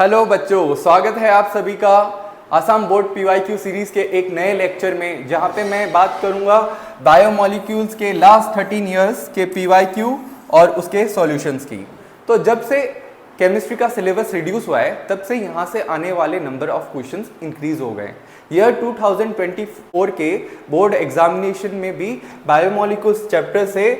Hello बच्चों, स्वागत है आप सभी का आसाम बोर्ड पीवाईक्यू सीरीज के एक नए लेक्चर में, जहां पे मैं बात करूंगा बायोमोलिक्यूल्स के लास्ट 13 इयर्स के पीवाईक्यू और उसके सॉल्यूशंस की। तो जब से केमिस्ट्री का सिलेबस रिड्यूस हुआ है, तब से यहाँ से आने वाले नंबर ऑफ क्वेश्चंस इंक्रीज हो गए। ईयर 2024 के बोर्ड एग्जामिनेशन में भी बायोमोलिक्यूल्स चैप्टर से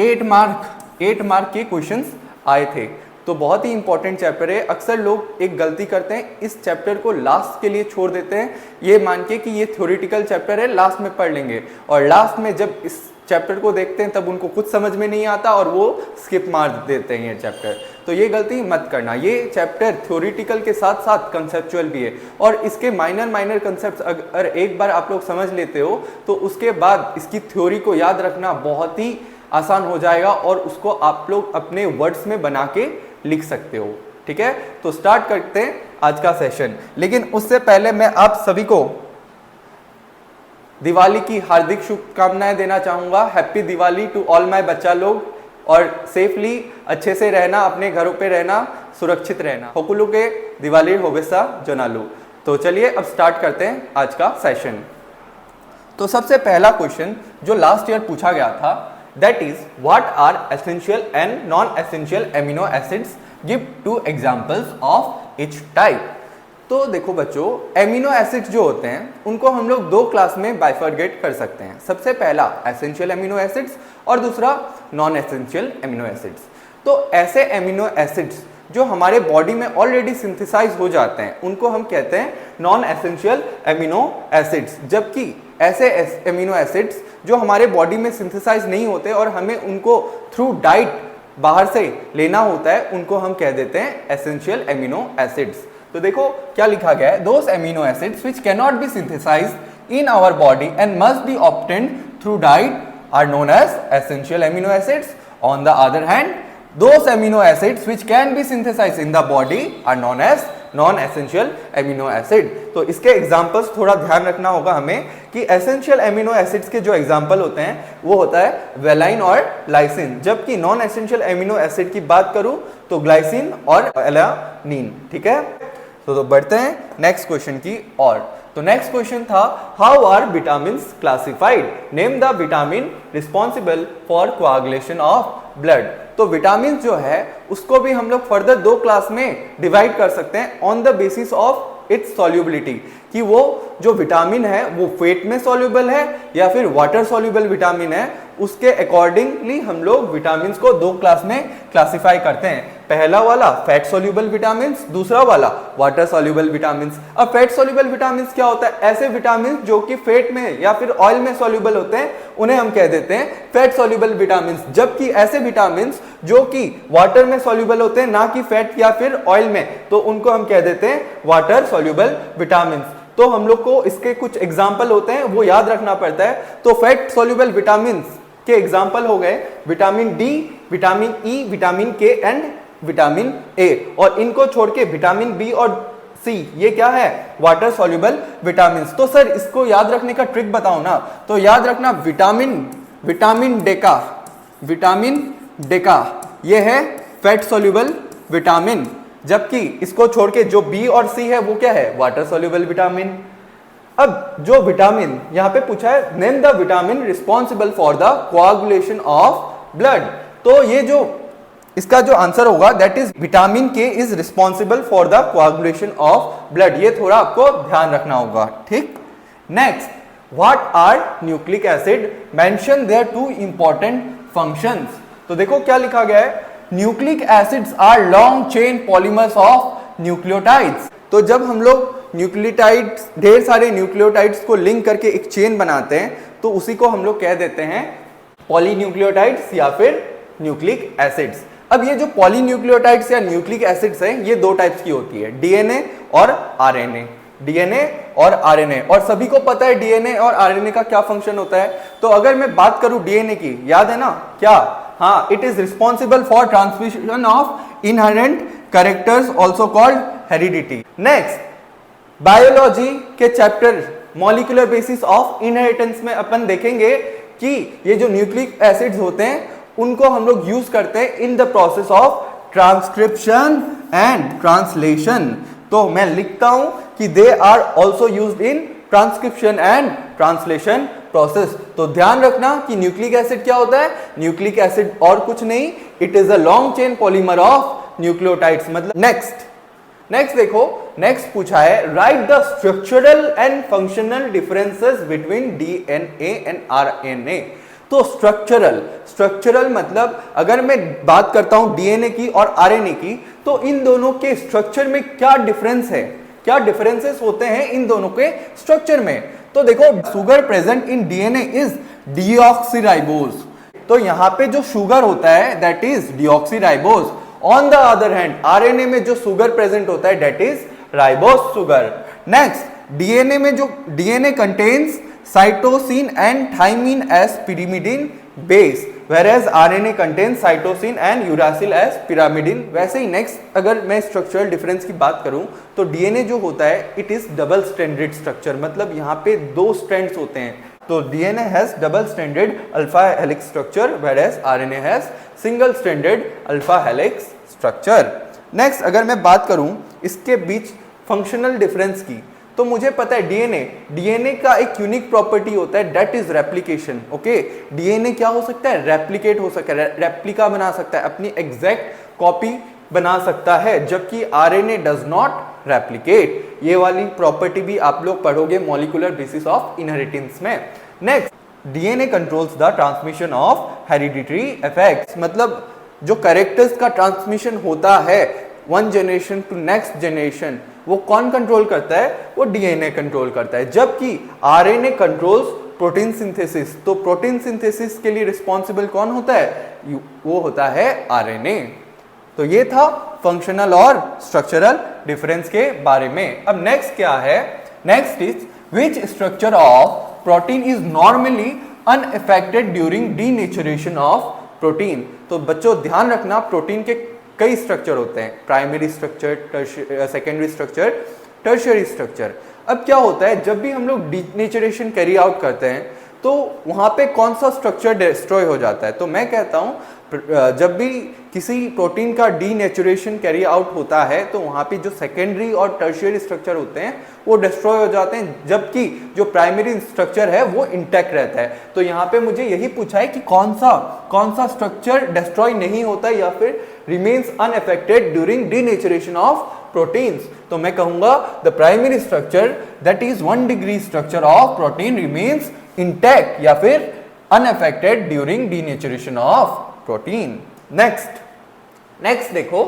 8 मार्क के क्वेश्चंस आए थे। तो बहुत ही इंपॉर्टेंट चैप्टर है। अक्सर लोग एक गलती करते हैं, इस चैप्टर को लास्ट के लिए छोड़ देते हैं, ये मान के कि ये थ्योरेटिकल चैप्टर है, लास्ट में पढ़ लेंगे, और लास्ट में जब इस चैप्टर को देखते हैं तब उनको कुछ समझ में नहीं आता और वो स्किप मार देते हैं ये चैप्टर। तो ये गलती मत करना। ये चैप्टर थ्योरेटिकल के साथ साथ कंसेप्चुअल भी है, और इसके माइनर कंसेप्ट्स अगर एक बार आप लोग समझ लेते हो तो उसके बाद इसकी थ्योरी को याद रखना बहुत ही आसान हो जाएगा, और उसको आप लोग अपने वर्ड्स में बना के लिख सकते हो। ठीक है, तो स्टार्ट करते हैं आज का सेशन। लेकिन उससे पहले मैं आप सभी को दिवाली की हार्दिक शुभकामनाएं देना चाहूंगा। Happy Diwali to all my बच्चा लोग, और सेफली अच्छे से रहना, अपने घरों पे रहना, सुरक्षित रहना। होकुलू के दिवाली होबेसा जनालू। तो चलिए अब स्टार्ट करते हैं आज का सेशन। तो सबसे पहला क्वेश्चन जो लास्ट ईयर पूछा गया था, that is what are essential and non-essential amino acids, give two examples of each type। तो देखो बच्चों, एमिनो एसिड्स जो होते हैं उनको हम लोग दो क्लास में बाइफरगेट कर सकते हैं। सबसे पहला एसेंशियल एमिनो एसिड्स और दूसरा नॉन एसेंशियल एमिनो एसिड्स। तो ऐसे एमिनो एसिड्स जो हमारे बॉडी में ऑलरेडी सिंथेसाइज हो जाते हैं उनको हम कहते हैं नॉन एसेंशियल एमिनो एसिड्स, जबकि ऐसे एमिनो एसिड्स जो हमारे बॉडी में सिंथेसाइज नहीं होते और हमें उनको थ्रू डाइट बाहर से लेना होता है, उनको हम कह देते हैं एसेंशियल एमिनो एसिड्स। तो देखो क्या लिखा गया है, those amino acids which can not be synthesized in our body and must be obtained through diet are known as essential amino acids. On the other hand, those amino acids which can be synthesized in the body are known as non-essential amino acid। तो इसके examples थोड़ा ध्यान रखना होगा हमें कि essential amino acids के जो एग्जांपल होते हैं वो होता है वेलाइन और लाइसिन, जबकि नॉन एसेंशियल एमिनो एसिड की बात करूं तो ग्लाइसिन और एलानिन। ठीक है, तो बढ़ते हैं नेक्स्ट क्वेश्चन की ओर। तो नेक्स्ट क्वेश्चन था, how are vitamins classified, name the vitamin responsible for coagulation of blood. तो विटामिन जो है उसको भी हम लोग फर्दर दो क्लास में डिवाइड कर सकते हैं on the basis of its solubility, कि वो जो विटामिन है वो फेट में सॉल्युबल है या फिर वाटर सॉल्युबल विटामिन है। उसके अकॉर्डिंगली हम लोग विटामिन को दो क्लास में क्लासिफाई करते हैं। पहला वाला फैट सॉल्युबल विटामिन, दूसरा वाला वाटर सॉल्युबल विटामिन। अब फैट सॉल्युबल विटामिन क्या होता है, ऐसे विटामिन जो कि फेट में या फिर ऑयल में सॉल्युबल होते हैं उन्हें हम कह देते हैं फैट सॉल्युबल विटामिन, जबकि ऐसे विटामिन जो कि वाटर में सॉल्युबल होते हैं ना कि फैट या फिर ऑयल में, तो उनको हम कह देते हैं वाटर सॉल्युबल विटामिन। तो हम लोग को इसके कुछ एग्जाम्पल होते हैं वो याद रखना पड़ता है। तो फैट सॉल्युबल विटामिन के एग्जाम्पल हो गए vitamin D, vitamin E, vitamin के एंड विटामिन ए, और इनको छोड़ के विटामिन बी और सी ये क्या है, वाटर सॉल्युबल विटामिन। तो सर इसको याद रखने का ट्रिक बताओ ना। तो याद रखना विटामिन डेका ये है फैट सॉल्युबल विटामिन, जबकि इसको छोड़ के जो बी और सी है वो क्या है, वाटर सॉल्युबल विटामिन। अब जो विटामिन यहाँ पे पूछा है, name the vitamin responsible for the coagulation of blood. तो ये जो इसका जो आंसर होगा that is vitamin K is responsible for the coagulation of blood. ये थोड़ा आपको ध्यान रखना होगा। ठीक, next, what are nucleic acid, mention their two important functions. तो देखो क्या लिखा गया है, nucleic acids are long chain polymers of nucleotides. तो जब हम लोग न्यूक्लियोटाइड्स, ढेर सारे न्यूक्लियोटाइड्स को लिंक करके एक चेन बनाते हैं तो उसी को हम लोग कह देते हैं पॉलीन्यूक्लियोटाइड्स या फिर न्यूक्लिक एसिड्स। अब ये जो पॉलीन्यूक्लियोटाइड्स या न्यूक्लिक एसिड्स हैं ये दो टाइप्स की होती है, डीएनए और आरएनए। डीएनए और आरएनए, और सभी को पता है डीएनए और आरएनए का क्या फंक्शन होता है। तो अगर मैं बात करूं डीएनए की, याद है ना क्या, हाँ, it is responsible for transmission of inherent characters also called heredity. Next, biology के chapter molecular basis of inheritance में अपन देखेंगे कि ये जो न्यूक्लिक एसिड्स होते हैं उनको हम लोग यूज करते हैं in the process of transcription and translation. तो मैं लिखता हूं कि they are also used in transcription and translation process. तो ध्यान रखना कि न्यूक्लिक एसिड क्या होता है, न्यूक्लिक एसिड और कुछ नहीं, it is a long chain polymer of nucleotides. मतलब नेक्स्ट देखो, नेक्स्ट पूछा है right the structural and functional differences between DNA and RNA. तो स्ट्रक्चरल मतलब अगर मैं बात करता हूं डीएनए की और आरएनए की, तो इन दोनों के स्ट्रक्चर में क्या डिफरेंस है, क्या डिफरेंसेस होते हैं इन दोनों के स्ट्रक्चर में। तो देखो, sugar present in DNA is deoxyribose. तो यहां पे जो शुगर होता है that is deoxyribose. On the other hand RNA में जो शुगर प्रेजेंट होता है that is ribose sugar. Next, DNA में जो DNA contains cytosine and thymine as pyrimidine base, whereas RNA contains cytosine and uracil as pyrimidine। वैसे ही next अगर मैं structural difference की बात करूं तो डीएनए जो होता है it is double stranded structure, मतलब यहाँ पे 2 स्ट्रैंड्स होते हैं। तो DNA has double stranded alpha helix structure whereas RNA has single stranded alpha helix structure. Next अगर मैं बात करूं इसके बीच फंक्शनल डिफरेंस की, तो मुझे पता है डीएनए का एक यूनिक प्रॉपर्टी होता है that is replication. Okay, DNA क्या हो सकता है, रेप्लिकेट हो सकता है, रेप्लिका बना सकता है, अपनी एग्जैक्ट कॉपी बना सकता है, जबकि आरएनए डज नॉट रेप्लिकेट। ये वाली प्रॉपर्टी भी आप लोग पढ़ोगे मॉलिक्यूलर बेसिस ऑफ इनहेरिटेंस में। Next, DNA controls the transmission of hereditary effects, मतलब जो कैरेक्टर्स का ट्रांसमिशन होता है one generation to next generation, वो कौन कंट्रोल करता है, वो डीएनए कंट्रोल करता है, जबकि आरएनए कंट्रोल्स प्रोटीन सिंथेसिस। तो प्रोटीन सिंथेसिस के लिए रिस्पॉन्सिबल कौन होता है, वो होता है आरएनए। तो ये था फंक्शनल और स्ट्रक्चरल डिफरेंस के बारे में। अब नेक्स्ट क्या है, next is which structure of protein is normally unaffected during denaturation of protein. तो बच्चों ध्यान रखना, प्रोटीन के कई स्ट्रक्चर होते हैं, primary structure, secondary structure, tertiary structure. अब क्या होता है, जब भी हम लोग डीनेचुरेशन कैरी आउट करते हैं तो वहां पे कौन सा स्ट्रक्चर डिस्ट्रॉय हो जाता है। तो मैं कहता हूं जब भी किसी प्रोटीन का डीनेचुरेशन कैरी आउट होता है तो वहां पे जो सेकेंडरी और टर्शियरी स्ट्रक्चर होते हैं वो डिस्ट्रॉय हो जाते हैं, जबकि जो प्राइमरी स्ट्रक्चर है वो इंटैक्ट रहता है। तो यहाँ पे मुझे यही पूछा है कि कौन सा स्ट्रक्चर डिस्ट्रॉय नहीं होता या फिर remains unaffected during denaturation of proteins. तो मैं कहूंगा the primary structure that is 1 degree structure of protein remains intact या फिर unaffected during denaturation of protein. Next देखो,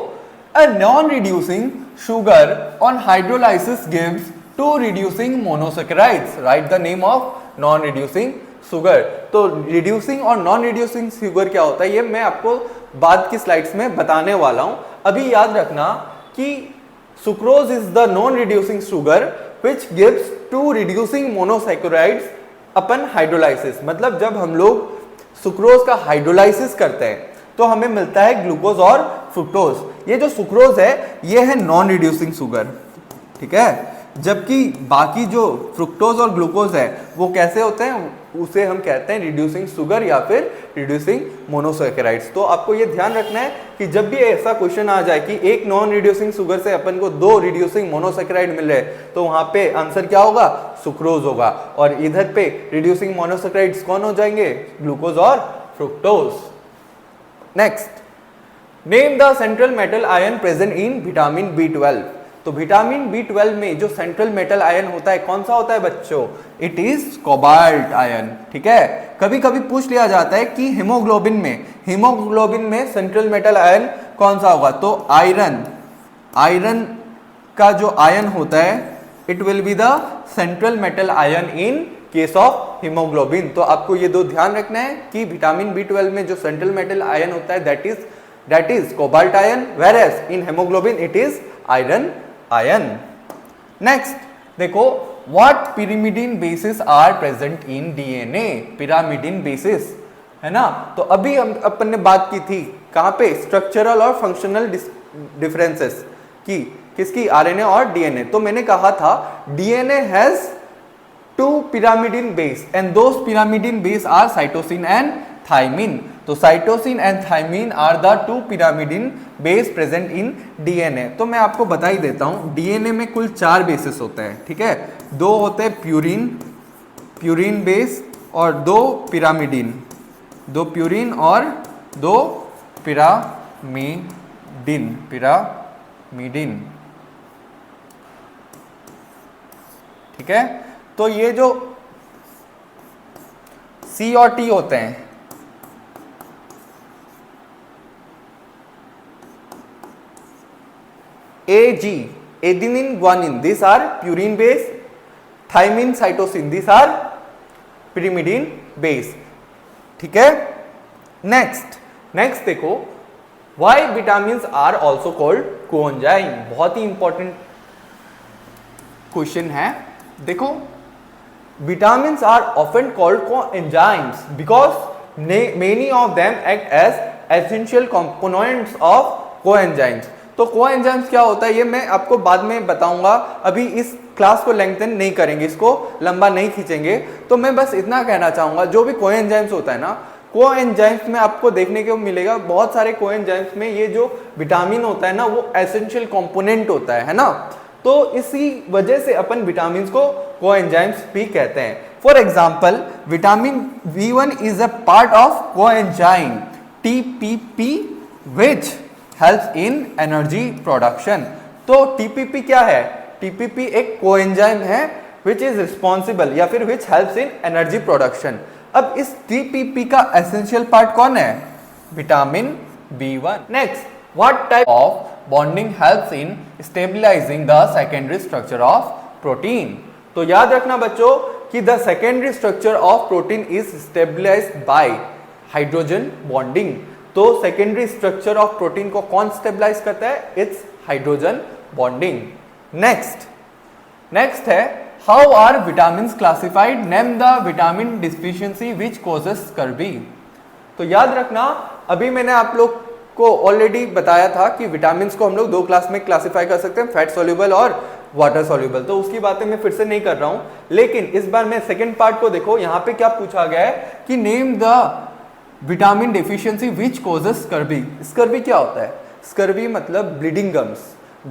a non-reducing sugar on hydrolysis gives 2 reducing monosaccharides. Write the name of non-reducing sugar. तो reducing और non-reducing sugar क्या होता है ये मैं आपको बाद की स्लाइड्स में बताने वाला हूं। अभी याद रखना कि sucrose is the non-reducing sugar which gives 2 reducing monosaccharides upon hydrolysis. मतलब जब हम लोग सुक्रोज का हाइड्रोलाइसिस करते हैं तो हमें मिलता है ग्लूकोज और फ्रुक्टोज। ये जो सुक्रोज है ये है नॉन रिड्यूसिंग शुगर, ठीक है, जबकि बाकी जो फ्रुक्टोज और ग्लूकोज है वो कैसे होते हैं, उसे हम कहते हैं रिड्यूसिंग शुगर या फिर रिड्यूसिंग मोनोसैकेराइड्स। तो आपको ये ध्यान रखना है कि जब भी ऐसा क्वेश्चन आ जाए कि एक नॉन रिड्यूसिंग शुगर से अपन को 2 रिड्यूसिंग मोनोसैकेराइड मिल रहे हैं तो वहां पे आंसर क्या होगा, सुक्रोज होगा, और इधर पे रिड्यूसिंग मोनोसैकेराइड्स कौन हो जाएंगे, ग्लूकोज और fructose. Next, name the central metal ion present in vitamin B12। तो विटामिन B12 में जो सेंट्रल मेटल आयन होता है कौन सा होता है बच्चों, इट इज कोबाल्ट आयन, ठीक है। कभी कभी पूछ लिया जाता है कि हीमोग्लोबिन में सेंट्रल मेटल आयन कौन सा होगा, तो आयरन का जो आयन होता है it will be the central metal ion in case of haemoglobin. तो आपको ये 2 ध्यान रखना है कि विटामिन B12 में जो सेंट्रल मेटल आयन होता है that is cobalt ion, whereas in hemoglobin it is iron ion. Next देखो, what pyrimidine bases are present in DNA, pyrimidine bases है ना। तो अभी हम अपन ने बात की थी कहां पे, स्ट्रक्चरल और फंक्शनल डिफरेंसेस की, किसकी, आरएनए और डीएनए। तो मैंने कहा था DNA has 2 pyrimidine base and those pyrimidine base are cytosine and thymine. तो cytosine and thymine are the two pyrimidine base present in DNA. तो मैं आपको बता ही देता हूं, डीएनए में कुल 4 बेसिस होते हैं, ठीक है। 2 होते हैं प्यूरिन बेस और 2 पिरामिडिन, 2 प्यूरिन और 2 पिरामिडिन, ठीक है। तो ये जो C और T होते हैं, AG, adenine guanine, this are purine base, thymine cytosine, this are pyrimidine base, ठीक है। नेक्स्ट देखो, why vitamins are also called coenzyme. बहुत ही इंपॉर्टेंट क्वेश्चन है। देखो, vitamins are often called coenzymes because many of them act as essential components of coenzymes। तो coenzymes क्या होता है ये मैं आपको बाद में बताऊंगा, अभी इस क्लास को लेंथन नहीं करेंगे, इसको लंबा नहीं खींचेंगे। तो मैं बस इतना कहना चाहूंगा, जो भी coenzymes होता है ना, कोएंजाइम्स में आपको देखने को मिलेगा, बहुत सारे कोएंजाइम्स में ये जो विटामिन होता है ना, वो एसेंशियल कंपोनेंट होता है ना। तो इसी वजह से अपन विटामिन को कोएंजाइम्स भी कहते हैं। For example, vitamin B1 is a part of coenzyme TPP which helps in energy production. तो TPP क्या है? TPP एक कोएंजाइम है विच इज रिस्पॉन्सिबल या फिर which helps in energy production. अब इस TPP का एसेंशियल पार्ट कौन है? Vitamin B1। Next, what type of bonding helps in stabilising the secondary structure of protein. तो याद रखना बच्चों कि the secondary structure of protein is stabilised by hydrogen bonding. तो सेकेंडरी स्ट्रक्चर ऑफ प्रोटीन को कौन स्टेबलाइज करता है? It's hydrogen bonding. नेक्स्ट है, how are vitamin classified? Name the vitamin deficiency which causes scurvy. तो याद रखना, अभी मैंने आप लोग को ऑलरेडी बताया था कि विटामिन को हम लोग 2 क्लास में क्लासिफाई कर सकते हैं, फैट सॉल्युबल और वाटर सॉल्युबल। तो उसकी बातें मैं फिर से नहीं कर रहा हूं, लेकिन इस बार मैं सेकंड पार्ट को देखो, यहां पे क्या पूछा गया है कि name the vitamin deficiency which causes scurvy. Scurvy क्या होता है? स्कर्वी मतलब ब्लीडिंग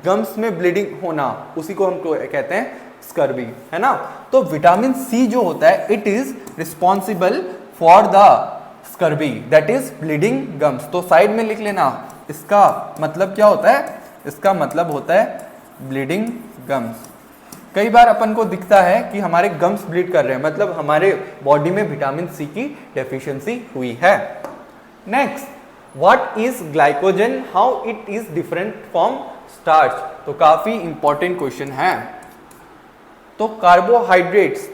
गम्स में ब्लीडिंग होना, उसी को हम कहते हैं स्कर्वी, है ना। तो विटामिन C जो होता है, it is responsible for the scurvy, that is bleeding gums. तो साइड में लिख लेना, इसका मतलब क्या होता है? इसका मतलब होता है ब्लीडिंग गम्स। कई बार अपन को दिखता है कि हमारे गम्स ब्लीड कर रहे हैं, मतलब हमारे बॉडी में विटामिन C की डेफिशिएंसी हुई है। Next, what is glycogen, how it is different from starch. तो काफी इंपॉर्टेंट क्वेश्चन है। तो कार्बोहाइड्रेट्स,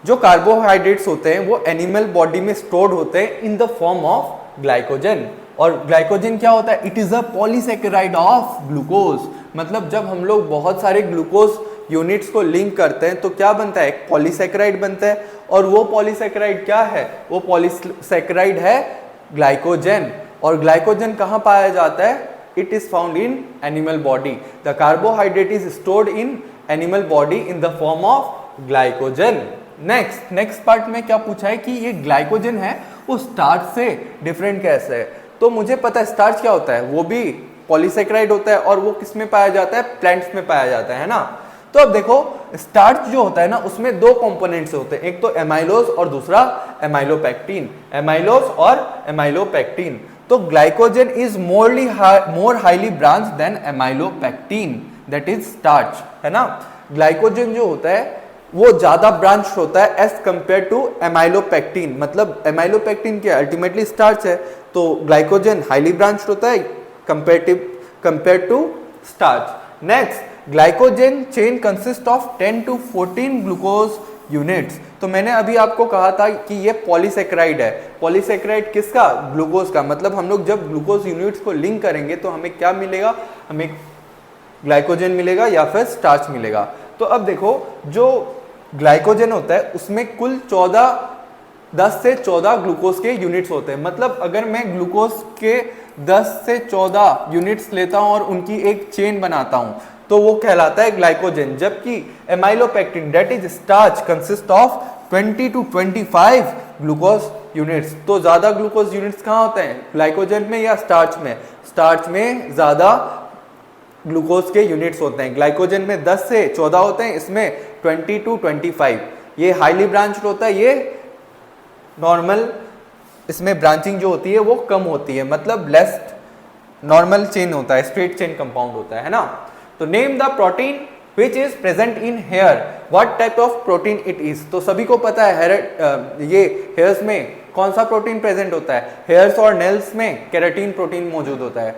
जो कार्बोहाइड्रेट्स होते हैं वो एनिमल बॉडी में स्टोर्ड होते हैं in the form of glycogen. और ग्लाइकोजन क्या होता है? It is a polysaccharide of glucose. मतलब जब हम लोग बहुत सारे ग्लूकोज यूनिट्स को लिंक करते हैं तो क्या बनता है? एक पॉलीसेकेराइड बनता है। और वो पॉलीसेकेराइड क्या है? वो पॉलीसेकेराइड है ग्लाइकोजन। और ग्लाइकोजन कहाँ पाया जाता है? It is found in animal body. The carbohydrate is stored in animal body in the form of glycogen. Next part में क्या पूछा है कि ये ग्लाइकोजन है वो स्टार्च से डिफरेंट कैसे है। तो मुझे पता है स्टार्च क्या होता है, वो भी पॉलीसेकेराइड होता है और वो किस में पाया जाता है? प्लांट्स में पाया जाता है ना। तो अब देखो, स्टार्च जो होता है ना, उसमें 2 कंपोनेंट्स होते हैं, एक तो एमाइलोज और दूसरा एमाइलोपेक्टिन। एमाइलोज और एमाइलोपेक्टिन। तो glycogen is more highly branch than amylopectin, that is starch, है ना। ग्लाइकोजन जो होता है वो ज्यादा ब्रांच होता है एज कंपेयर टू एमाइलोपेक्टिन। मतलब एमाइलोपेक्टिन क्या अल्टीमेटली स्टार्च है, तो ग्लाइकोजन हाईली ब्रांच होता है compare to starch. Next, glycogen chain consist of 10 to 14 glucose units. तो मैंने अभी आपको कहा था कि ये पॉलीसेकेराइड है। पॉलीसेकेराइड किसका? ग्लूकोज का। मतलब हम लोग जब ग्लूकोज यूनिट्स को लिंक करेंगे तो हमें क्या मिलेगा? हमें ग्लाइकोजन मिलेगा या फिर स्टार्च मिलेगा। तो अब देखो, जो ग्लाइकोजन होता है उसमें कुल 10 से 14 ग्लूकोज के यूनिट्स होते हैं। मतलब अगर मैं ग्लूकोज के 10 से 14 यूनिट्स लेता हूं और उनकी एक चेन बनाता हूं तो वो कहलाता है ग्लाइकोजन, जबकि amylopectin that is starch consist of 20 to 25 glucose units. तो ज्यादा ग्लूकोज यूनिट्स कहाँ होते हैं, ग्लाइकोजन में या स्टार्च में? स्टार्च में ज्यादा ग्लूकोज के यूनिट्स होते हैं, ग्लाइकोजन में 10 से 14 होते हैं, इसमें 20 to 25। ये हाईली ब्रांच्ड होता है, ये नॉर्मल, इसमें ब्रांचिंग जो होती है वो कम होती है, मतलब लेस नॉर्मल चेन होता है, स्ट्रेट चेन कंपाउंड होता है ना। तो name the protein which is present in hair, what type of protein it is. तो सभी को पता है ये हेयर्स में कौन सा प्रोटीन प्रेजेंट होता है, हेयर्स और नेल्स में केराटिन प्रोटीन मौजूद होता है,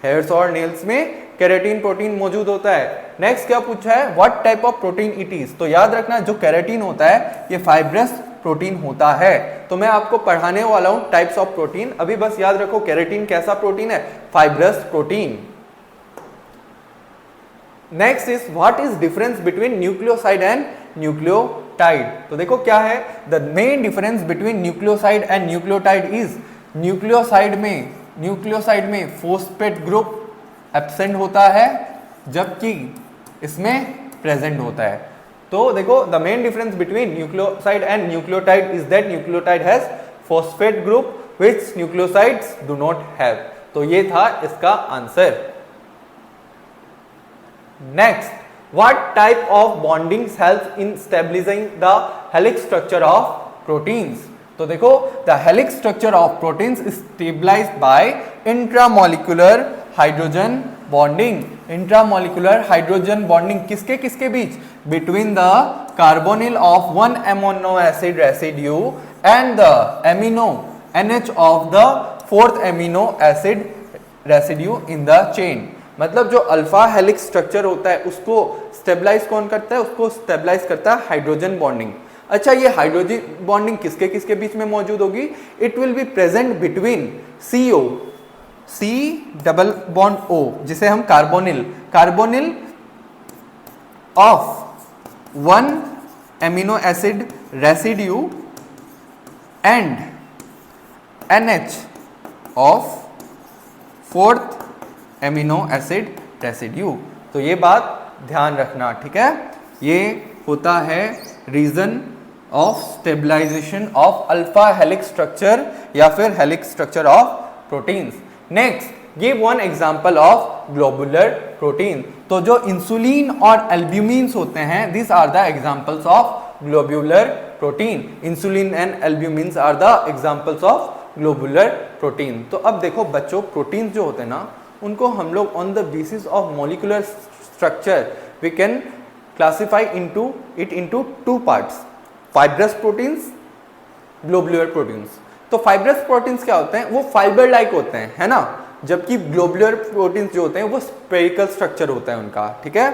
हेयर्स और नेल्स में केराटिन प्रोटीन मौजूद होता है। नेक्स्ट क्या पूछा है, what type of protein it is. तो याद रखना जो केराटिन होता है ये फाइब्रस प्रोटीन होता है। तो मैं आपको पढ़ाने वाला हूं टाइप्स ऑफ प्रोटीन, अभी बस याद रखो केराटिन कैसा प्रोटीन है, fibrous protein. Next is what is difference between nucleoside and nucleotide. तो देखो क्या है, the main difference between nucleoside and nucleotide is nucleoside में फॉस्फेट ग्रुप एब्सेंट होता है, जबकि इसमें प्रेजेंट होता है। तो देखो the main difference between nucleoside and nucleotide is that nucleotide has phosphate group which nucleosides do not have. तो ये था इसका answer. Next, what type of bondings help in stabilising the helix structure of proteins. तो देखो the helix structure of proteins is stabilised by intramolecular hydrogen bonding. Intramolecular hydrogen bonding किसके किसके बीच, between the carbonyl of one amino acid residue and the amino NH of the fourth amino acid residue in the chain. मतलब जो alpha helix structure होता है उसको stabilise कौन करता है, उसको स्टेबलाइज करता है हाइड्रोजन बॉन्डिंग। अच्छा, ये हाइड्रोजन बॉन्डिंग किसके किसके बीच में मौजूद होगी, it will be present between CO, C double bond O, जिसे हम carbonyl of one amino acid residue and NH of fourth amino acid residue. तो ये बात ध्यान रखना, ठीक है। ये होता है region of stabilisation of alpha helix structure या फिर helix structure of proteins. Next, give one example of globular protein. तो जो इंसुलिन और एल्ब्यूमिन्स होते हैं, this are the examples of globular protein. Insulin and albumins are the examples of globular protein. तो अब देखो बच्चों, प्रोटीन्स जो होते हैं ना, उनको हम लोग on the basis of molecular structure we can classify into two parts, fibrous proteins, globular proteins. तो फाइब्रस प्रोटीन्स क्या होते हैं, वो फाइबर लाइक होते हैं, है ना, जबकि ग्लोबुलर प्रोटीन्स जो होते हैं वो स्फेरिकल स्ट्रक्चर होता है उनका, ठीक है।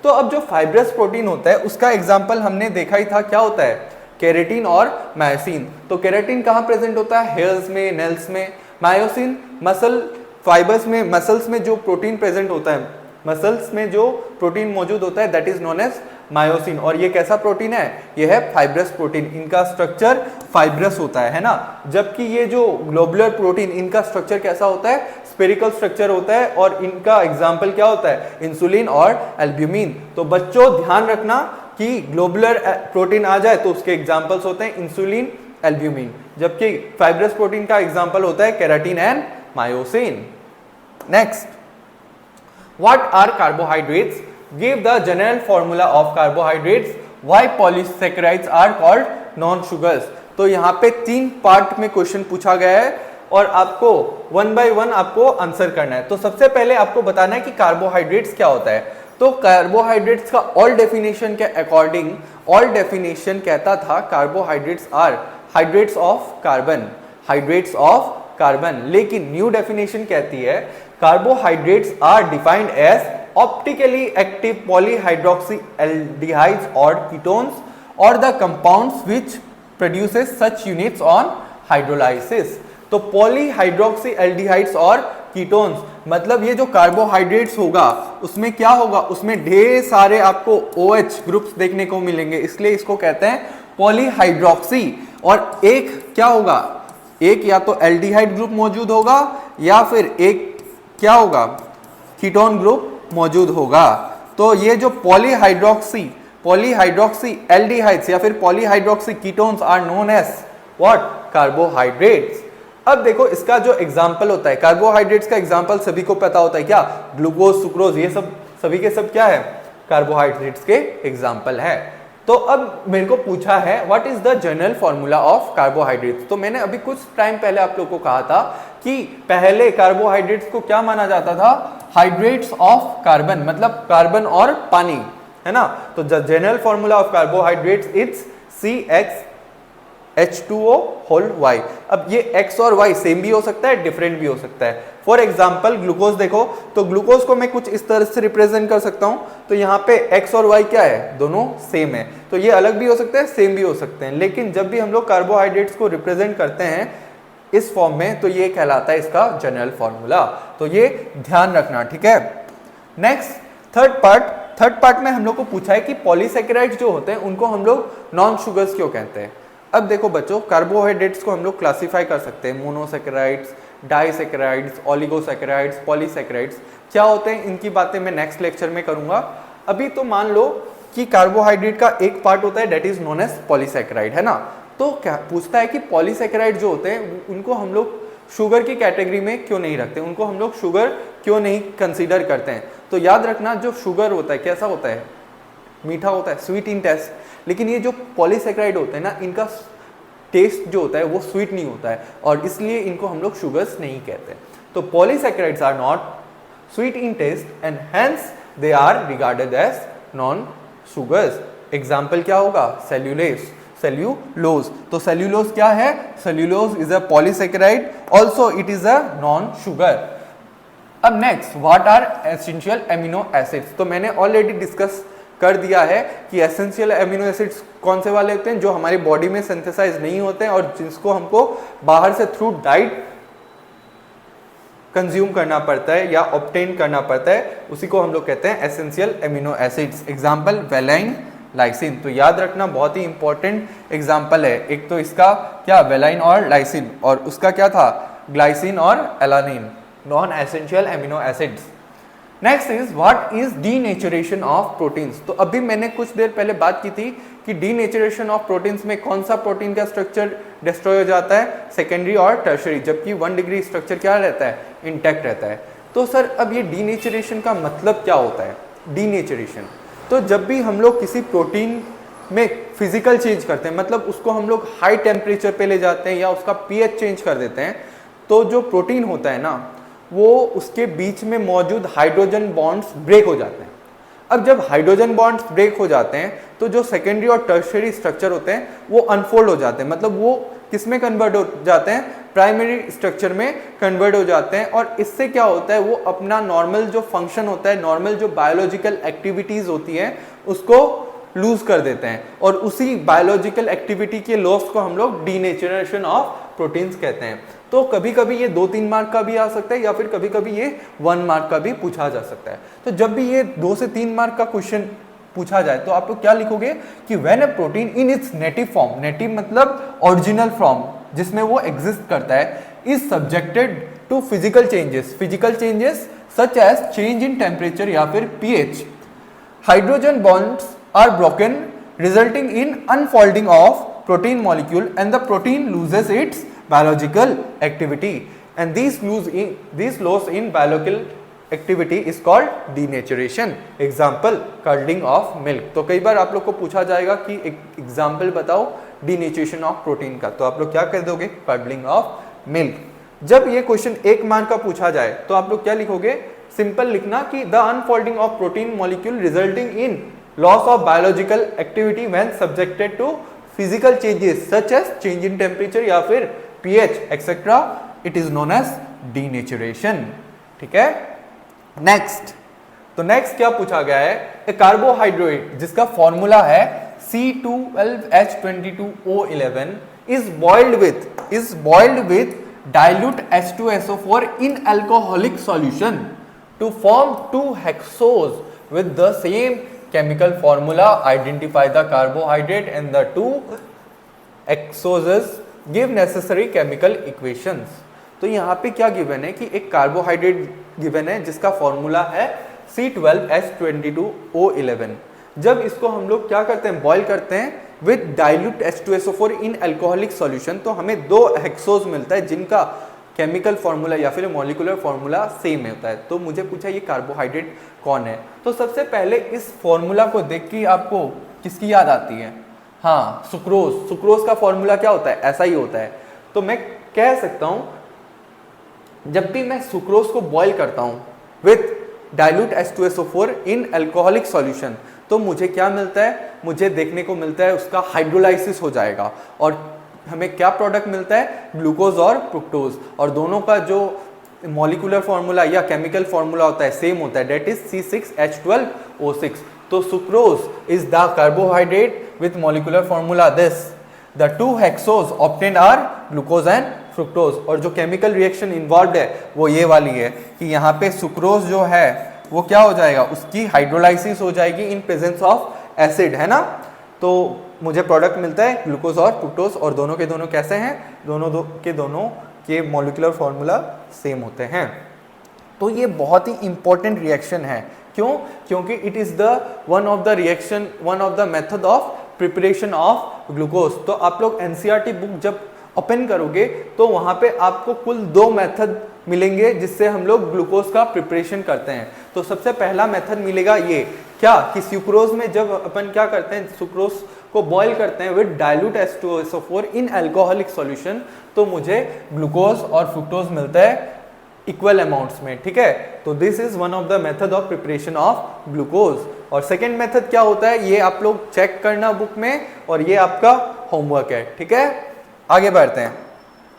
तो अब जो फाइब्रस प्रोटीन होता है उसका एग्जाम्पल हमने देखा ही था, क्या होता है, केराटिन और मायोसिन। तो केराटिन कहाँ प्रेजेंट होता है, हेयर्स में, नेल्स में। मायोसिन मसल फाइबर्स में, मसल्स में जो प्रोटीन प्रेजेंट होता है, मसल्स में जो प्रोटीन मौजूद होता है that is known as myosin. और ये कैसा प्रोटीन है, ये है फाइब्रस प्रोटीन, इनका स्ट्रक्चर फाइब्रस होता है ना। जबकि ये जो ग्लोबुलर प्रोटीन, इनका स्ट्रक्चर कैसा होता है, स्फेरिकल स्ट्रक्चर होता है, और इनका एग्जाम्पल क्या होता है, इंसुलिन और एल्ब्यूमिन। तो बच्चों ध्यान रखना कि ग्लोबुलर प्रोटीन आ जाए तो उसके एग्जाम्पल्स होते हैं इंसुलिन, एल्ब्यूमिन, जबकि फाइब्रस प्रोटीन का एग्जाम्पल होता है keratin and myosin. Next, what are carbohydrates? Give the general formula of carbohydrates. Why polysaccharides are called non-sugars? तो यहाँ पे 3 पार्ट में क्वेश्चन पूछा गया है और आपको 1 by 1 आपको आंसर करना है। तो सबसे पहले आपको बताना है कि कार्बोहाइड्रेट्स क्या होता है। तो कार्बोहाइड्रेट्स का ऑल डेफिनेशन के अकॉर्डिंग, ऑल डेफिनेशन कहता था carbohydrates are hydrates of carbon, hydrates of carbon. लेकिन न्यू डेफिनेशन कहती है carbohydrates are defined as optically active polyhydroxyaldehydes or ketones or the compounds which produces such units on hydrolysis। तो polyhydroxyaldehydes और ketones मतलब ये जो कार्बोहाइड्रेट्स होगा उसमें क्या होगा, उसमें ढेर सारे आपको OH ग्रुप्स देखने को मिलेंगे, इसलिए इसको कहते हैं पॉलीहाइड्रोक्सी। और एक क्या होगा, एक या तो एल्डिहाइड ग्रुप मौजूद होगा या फिर एक क्या होगा, कीटोन ग्रुप मौजूद होगा। तो ये जो पॉलीहाइड्रोक्सी एल्डिहाइड्स या फिर polyhydroxy ketones are known as what, carbohydrates. अब देखो इसका जो एग्जाम्पल होता है, कार्बोहाइड्रेट्स का एग्जाम्पल सभी को पता होता है क्या, ग्लूकोज, सुक्रोज, ये सब सभी के सब क्या है, कार्बोहाइड्रेट्स के एग्जाम्पल है। तो अब मेरे को पूछा है what is the general formula of carbohydrates. तो मैंने अभी कुछ टाइम पहले आप लोगों को कहा था कि पहले कार्बोहाइड्रेट्स को क्या माना जाता था, हाइड्रेट्स ऑफ कार्बन, मतलब कार्बन और पानी, है ना। तो the general formula of carbohydrates it's CHH2O whole Y। अब ये X और Y सेम भी हो सकता है, डिफरेंट भी हो सकता है। फॉर एग्जाम्पल ग्लूकोज देखो, तो ग्लूकोज को मैं कुछ इस तरह से रिप्रेजेंट कर सकता हूं, तो यहाँ पे X और Y क्या है, दोनों सेम है। तो ये अलग भी हो सकते हैं, सेम भी हो सकते हैं, लेकिन जब भी हम लोग कार्बोहाइड्रेट्स को रिप्रेजेंट करते हैं इस फॉर्म में, तो ये कहलाता है इसका जनरल फॉर्मूला। तो ये ध्यान रखना, ठीक है। नेक्स्ट थर्ड पार्ट में हम लोग को पूछा है कि पॉलीसेकेराइड्स जो होते हैं उनको हम लोग नॉन शुगर्स क्यों कहते हैं। अब देखो बच्चों, कार्बोहाइड्रेट्स को हम लोग क्लासिफाई कर सकते हैं, मोनोसेकेराइड्स, डाइसेकेराइड्स, ओलिगोसेकेराइड्स, पॉलीसेकेराइड्स। क्या होते हैं इनकी बातें मैं नेक्स्ट लेक्चर में करूंगा। अभी तो मान लो कि कार्बोहाइड्रेट का एक पार्ट होता है that is known as polysaccharide, है ना। तो क्या पूछता है कि पॉलीसेकेराइड जो होते हैं उनको हम लोग शुगर की कैटेगरी में क्यों नहीं रखते, उनको हम लोग शुगर क्यों नहीं कंसीडर करते हैं। तो याद रखना, जो शुगर होता है कैसा होता है, मीठा होता है, स्वीट इन टेस्ट, लेकिन ये जो पॉलीसेकेराइड होते हैं ना, इनका टेस्ट जो होता है वो स्वीट नहीं होता है, और इसलिए इनको हम लोग शुगर्स नहीं कहते। तो polysaccharides are not sweet in taste and hence they are regarded as non sugars. Example क्या होगा, सेल्यूलोज। तो सेल्यूलोज क्या है, cellulose is a polysaccharide, also it is a non sugar. अब next, what are essential amino acids. तो मैंने already discuss कर दिया है कि एसेंशियल एमिनो एसिड्स कौन से वाले होते हैं, जो हमारी बॉडी में सिंथेसाइज नहीं होते हैं और जिसको हमको बाहर से थ्रू डाइट कंज्यूम करना पड़ता है या ऑब्टेन करना पड़ता है, उसी को हम लोग कहते हैं essential amino acids. Example valine, lysine. तो याद रखना, बहुत ही इंपॉर्टेंट एग्जाम्पल है। एक तो इसका क्या, वेलाइन और लाइसिन, और उसका क्या था, ग्लाइसिन और alanine, non essential amino acids. Next is what is denaturation of proteins. तो अभी मैंने कुछ देर पहले बात की थी कि डीनेचुरेशन ऑफ प्रोटीन्स में कौन सा प्रोटीन का स्ट्रक्चर डिस्ट्रॉय हो जाता है, सेकेंडरी और टर्शरी, जबकि 1 डिग्री स्ट्रक्चर क्या रहता है, इंटैक्ट रहता है। तो सर अब ये डीनेचुरेशन का मतलब क्या होता है, डीनेचुरेशन। तो जब भी हम लोग किसी प्रोटीन में फिजिकल चेंज करते हैं, मतलब उसको हम लोग हाई टेम्परेचर पे ले जाते हैं या उसका पीएच चेंज कर देते हैं, तो जो प्रोटीन होता है ना, वो उसके बीच में मौजूद हाइड्रोजन बॉन्ड्स ब्रेक हो जाते हैं। अब जब हाइड्रोजन बॉन्ड्स ब्रेक हो जाते हैं तो जो सेकेंडरी और टर्शियरी स्ट्रक्चर होते हैं वो अनफोल्ड हो जाते हैं, मतलब वो किस में कन्वर्ट हो जाते हैं, प्राइमरी स्ट्रक्चर में कन्वर्ट हो जाते हैं। और इससे क्या होता है, वो अपना नॉर्मल जो फंक्शन होता है, नॉर्मल जो बायोलॉजिकल एक्टिविटीज होती हैं उसको लूज कर देते हैं, और उसी बायोलॉजिकल एक्टिविटी के लॉस को हम लोग डीनेचुरेशन ऑफ प्रोटीन्स कहते हैं। तो कभी कभी ये 2-3 मार्क का भी आ सकता है या फिर कभी कभी ये 1 मार्क का भी पूछा जा सकता है। तो जब भी ये 2 से 3 मार्क का क्वेश्चन पूछा जाए तो आप लोग क्या लिखोगे कि when a protein in its native form, native मतलब ओरिजिनल फॉर्म जिसमें वो एग्जिस्ट करता है, is subjected to physical changes such as change in temperature या फिर pH, hydrogen bonds are broken resulting in unfolding of protein molecule and the protein loses its biological activity, and these loss in biological activity is called denaturation. Example, curdling of milk. तो कई बार आप लोग को पूछा जाएगा कि एक example बताओ denaturation of protein का, तो आप लोग क्या कह दोगे, curdling of milk. जब ये क्वेश्चन 1 मार्क का पूछा जाए तो आप लोग क्या लिखोगे, सिंपल लिखना कि the unfolding of protein molecule resulting in loss of biological activity when subjected to physical changes such as change in temperature या फिर pH etc. it is known as denaturation. ठीक है। नेक्स्ट, तो नेक्स्ट क्या पूछा गया है, एक कार्बोहाइड्रेट जिसका फॉर्मूला है C12H22O11 is boiled with dilute H2SO4 in alcoholic solution to form 2 hexose with the same chemical formula. Identify the carbohydrate and the 2 hexoses, give necessary chemical equations. तो यहाँ पे क्या गिवन है कि एक कार्बोहाइड्रेट गिवन है जिसका फॉर्मूला है C12H22O11। जब इसको हम लोग क्या करते हैं, बॉईल करते हैं with dilute H2SO4 in alcoholic solution, तो हमें 2 हेक्सोज मिलता है जिनका केमिकल फार्मूला या फिर मॉलिक्यूलर फार्मूला सेम होता है। तो मुझे पूछा ये कार्बोहाइड्रेट कौन है, तो सबसे पहले इस फॉर्मूला को देख के आपको किसकी याद आती है? हाँ, सुक्रोज। सुक्रोज का फॉर्मूला क्या होता है? ऐसा ही होता है। तो मैं कह सकता हूं जब भी मैं सुक्रोज को बॉईल करता हूं with dilute H2SO4 in alcoholic solution, तो मुझे क्या मिलता है? मुझे देखने को मिलता है उसका हाइड्रोलाइसिस हो जाएगा और हमें क्या प्रोडक्ट मिलता है? ग्लूकोज और फ्रुक्टोज, और दोनों का जो मॉलिक्यूलर फार्मूला या केमिकल फार्मूला होता है सेम होता है, डेट इज C6H12O6। तो sucrose is the carbohydrate with molecular formula this. The 2 hexose obtained are glucose and fructose, और जो केमिकल रिएक्शन इन्वॉल्व है वो ये वाली है कि यहाँ पे सुक्रोज जो है वो क्या हो जाएगा? उसकी हाइड्रोलाइसिस हो जाएगी इन प्रेजेंस ऑफ एसिड, है ना। तो मुझे प्रोडक्ट मिलता है ग्लूकोज और फ्रुक्टोज, और दोनों के दोनों कैसे हैं? दोनों के मॉलिक्यूलर फार्मूला सेम होते हैं। तो ये बहुत ही इंपॉर्टेंट रिएक्शन है। क्यों? क्योंकि it is the one of the method of preparation of glucose. तो आप लोग एनसीईआरटी बुक जब ओपन करोगे तो वहां पे आपको कुल 2 मेथड मिलेंगे जिससे हम लोग ग्लूकोज का प्रिपरेशन करते हैं। तो सबसे पहला मेथड मिलेगा ये, क्या कि सुक्रोज में जब अपन क्या करते हैं, सुक्रोज को बॉईल करते हैं with dilute H2SO4 in alcoholic solution, तो मुझे ग्लूकोज और फ्रुक्टोज मिलता है इक्वल अमाउंट्स में, ठीक है। तो this is one of the method of preparation of glucose. और सेकेंड मेथड क्या होता है ये आप लोग चेक करना बुक में, और ये आपका होमवर्क है, ठीक है। आगे बढ़ते हैं।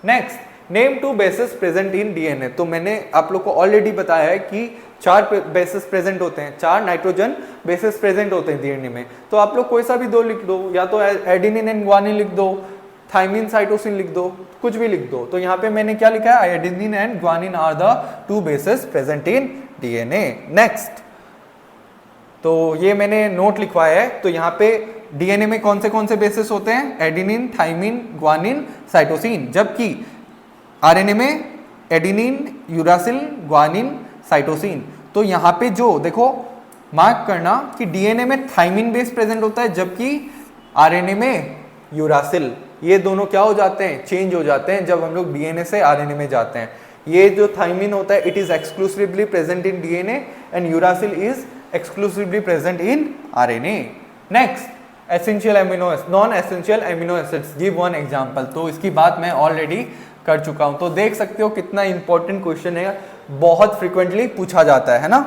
Next, name 2 bases present in DNA. तो मैंने आप लोग को ऑलरेडी बताया है कि 4 बेसेस प्रेजेंट होते हैं, 4 नाइट्रोजन बेसेस प्रेजेंट होते हैं डीएनए में। तो आप लोग कोई सा भी 2 लिख दो, या तो एडेनिन एंड ग्वानिन लिख दो, थाइमिन साइटोसिन लिख दो, कुछ भी लिख दो। तो यहाँ पे मैंने क्या लिखा है? Adenine and guanine are the 2 bases present in DNA. Next, तो ये मैंने नोट लिखवाया है। तो यहाँ पे डीएनए में कौन से बेसिस होते हैं? Adenine, thymine, guanine, cytosine. जबकि आरएनए में एडेनिन, यूरासिल, ग्वानिन, साइटोसिन। तो यहाँ पे जो देखो मार्क करना कि डीएनए में थाइमिन बेस प्रेजेंट होता है, जबकि आरएनए में यूरासिल। ये दोनों क्या हो जाते हैं? चेंज हो जाते हैं जब हम लोग डीएनए से आरएनए में जाते हैं। ये जो थाइमिन होता है it is exclusively present in DNA and uracil is exclusively present in RNA. Next, essential amino acids, non-essential amino acids. Give one example. तो इसकी बात मैं ऑलरेडी कर चुका हूं। तो देख सकते हो कितना इंपॉर्टेंट क्वेश्चन है, बहुत फ्रीक्वेंटली पूछा जाता है ना।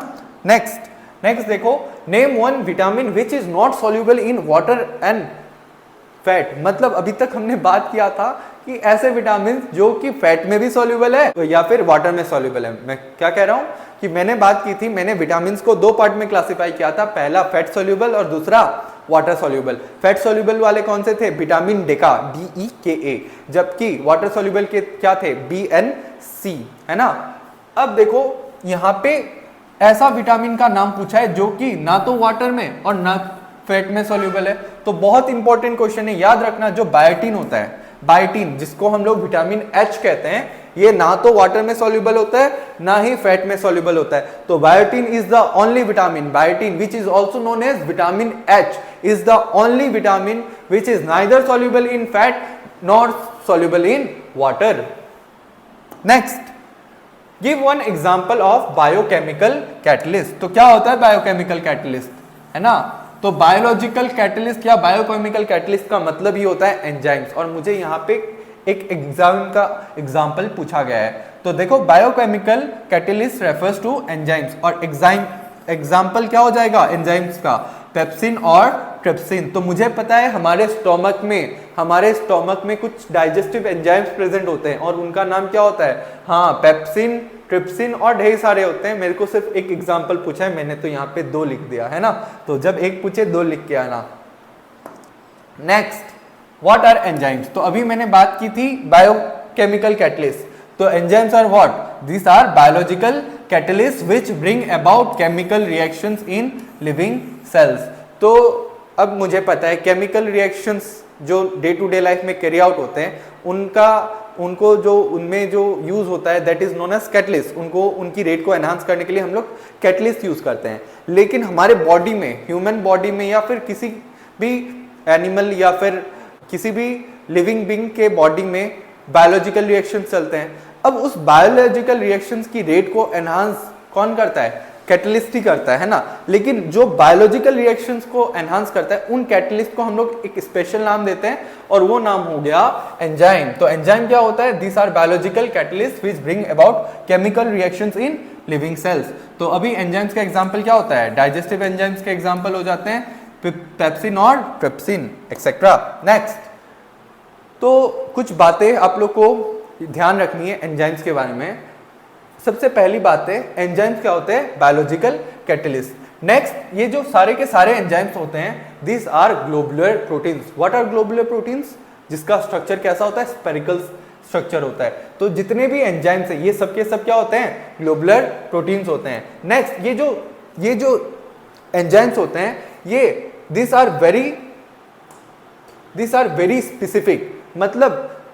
नेक्स्ट देखो, name 1 vitamin which is not soluble in water and fat. मतलब अभी तक हमने बात किया था कि ऐसे विटामिन जो कि फैट में भी सॉल्यूबल है या फिर वाटर में सॉल्यूबल है। मैं क्या कह रहा हूं कि मैंने बात की थी, मैंने विटामिन को 2 पार्ट में क्लासिफाई किया था, पहला फैट सॉल्यूबल और दूसरा वाटर सॉल्यूबल। फैट सॉल्यूबल वाले कौन से थे? विटामिन डेका, DEKA, जबकि वाटर सॉल्यूबल के क्या थे? BNC, है ना। अब देखो यहाँ पे ऐसा विटामिन का नाम पूछा है जो कि ना तो वाटर में और ना फैट में सॉल्यूबल है। तो बहुत इंपॉर्टेंट क्वेश्चन है, याद रखना। जो बायोटीन होता है, बायोटीन जिसको हम लोग विटामिन H कहते हैं, ये ना तो वाटर में सॉल्यूबल होता है ना ही फैट में सॉल्यूबल होता है। तो biotin is the only vitamin, biotin which is also known as vitamin H is the only vitamin which is neither soluble in fat nor soluble in water. Next, give one example of biochemical catalyst. तो क्या होता है biochemical catalyst, है ना। तो biological catalyst या biochemical catalyst का मतलब ही होता है एंजाइम्स, और मुझे यहाँ पे एक एग्जाम का एग्जाम्पल पूछा गया है। तो देखो biochemical catalyst refers to enzymes, और एग्जाम्पल क्या हो जाएगा एंजाइम्स का? पेप्सिन और ट्रिप्सिन। तो मुझे पता है हमारे स्टोमक में कुछ डाइजेस्टिव एंजाइम्स प्रेजेंट होते हैं, और उनका नाम क्या होता है? हाँ, पेप्सिन, ट्रिप्सिन और ढेर सारे होते हैं। मेरे को सिर्फ एक एग्जाम्पल पूछा है, मैंने तो यहाँ पे 2 लिख दिया, है ना। तो जब एक पूछे 2 लिख के आना। Next, what are enzymes. तो अभी मैंने बात की थी बायोकेमिकल कैटलिस्ट। तो enzymes are what? This are biological catalyst which bring about chemical reactions in living cells. तो अब मुझे पता है केमिकल रिएक्शंस जो डे टू डे लाइफ में कैरी आउट होते हैं, उनका उनको जो उनमें जो यूज होता है that is known as catalyst, उनको उनकी रेट को एनहांस करने के लिए हम लोग कैटलिस्ट यूज करते हैं। लेकिन हमारे बॉडी में, ह्यूमन बॉडी में या फिर किसी भी एनिमल या फिर किसी भी लिविंग बीइंग के बॉडी में बायोलॉजिकल रिएक्शंस चलते हैं। अब उस बायोलॉजिकल रिएक्शंस की रेट को एनहांस कौन करता है? कैटलिस्ट ही करता है ना। लेकिन जो बायोलॉजिकल रिएक्शंस को एनहांस करता है उन कैटलिस्ट को हम लोग एक स्पेशल नाम देते हैं और वो नाम हो गया एंजाइम। तो एंजाइम क्या होता है? These are biological catalyst which bring about chemical reactions in living cells. तो अभी एंजाइम्स का एग्जांपल क्या होता है? डाइजेस्टिव एंजाइम्स के एग्जांपल हो जाते हैं पेप्सिन और ट्रिप्सिन एक्सेट्रा। नेक्स्ट, तो कुछ बातें आप लोग को ध्यान रखनी है एंजाइम्स के बारे में। सबसे पहली बात है, एंजाइम्स क्या होते हैं? Biological catalyst. नेक्स्ट, ये जो सारे के सारे एंजाइम्स होते हैं this are globular proteins. What are globular proteins? जिसका स्ट्रक्चर कैसा होता है? स्पेरिकल स्ट्रक्चर होता है। तो जितने भी एंजाइम्स हैं ये सब के सब क्या होते हैं? ग्लोबुलर प्रोटीन्स होते हैं। नेक्स्ट, ये जो एंजाइम्स होते हैं ये दिस आर वेरी स्पेसिफिक, मतलब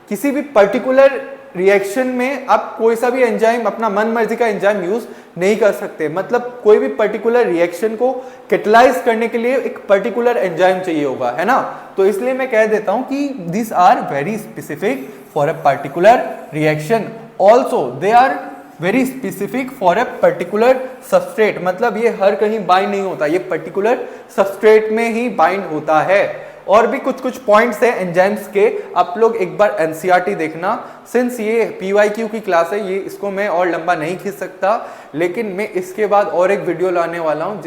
किसी भी पर्टिकुलर रिएक्शन में आप कोई सा भी एंजाइम, अपना मन मर्जी का एंजाइम यूज नहीं कर सकते। मतलब कोई भी पर्टिकुलर रिएक्शन को कैटलाइज करने के लिए एक पर्टिकुलर एंजाइम चाहिए होगा, है ना। तो इसलिए मैं कह देता हूं कि this are very specific for a particular reaction. Also they are very specific for a particular substrate, मतलब ये हर कहीं बाइंड नहीं होता, ये पर्टिकुलर सबस्ट्रेट में ही बाइंड होता है। और भी कुछ पॉइंट्स है एंजाइम्स के, आप लोग एक बार एनसीईआरटी देखना। सिंस ये पीवाईक्यू की क्लास है, ये इसको मैं और लंबा नहीं खींच सकता, लेकिन मैं इसके बाद और एक वीडियो लाने वाला हूं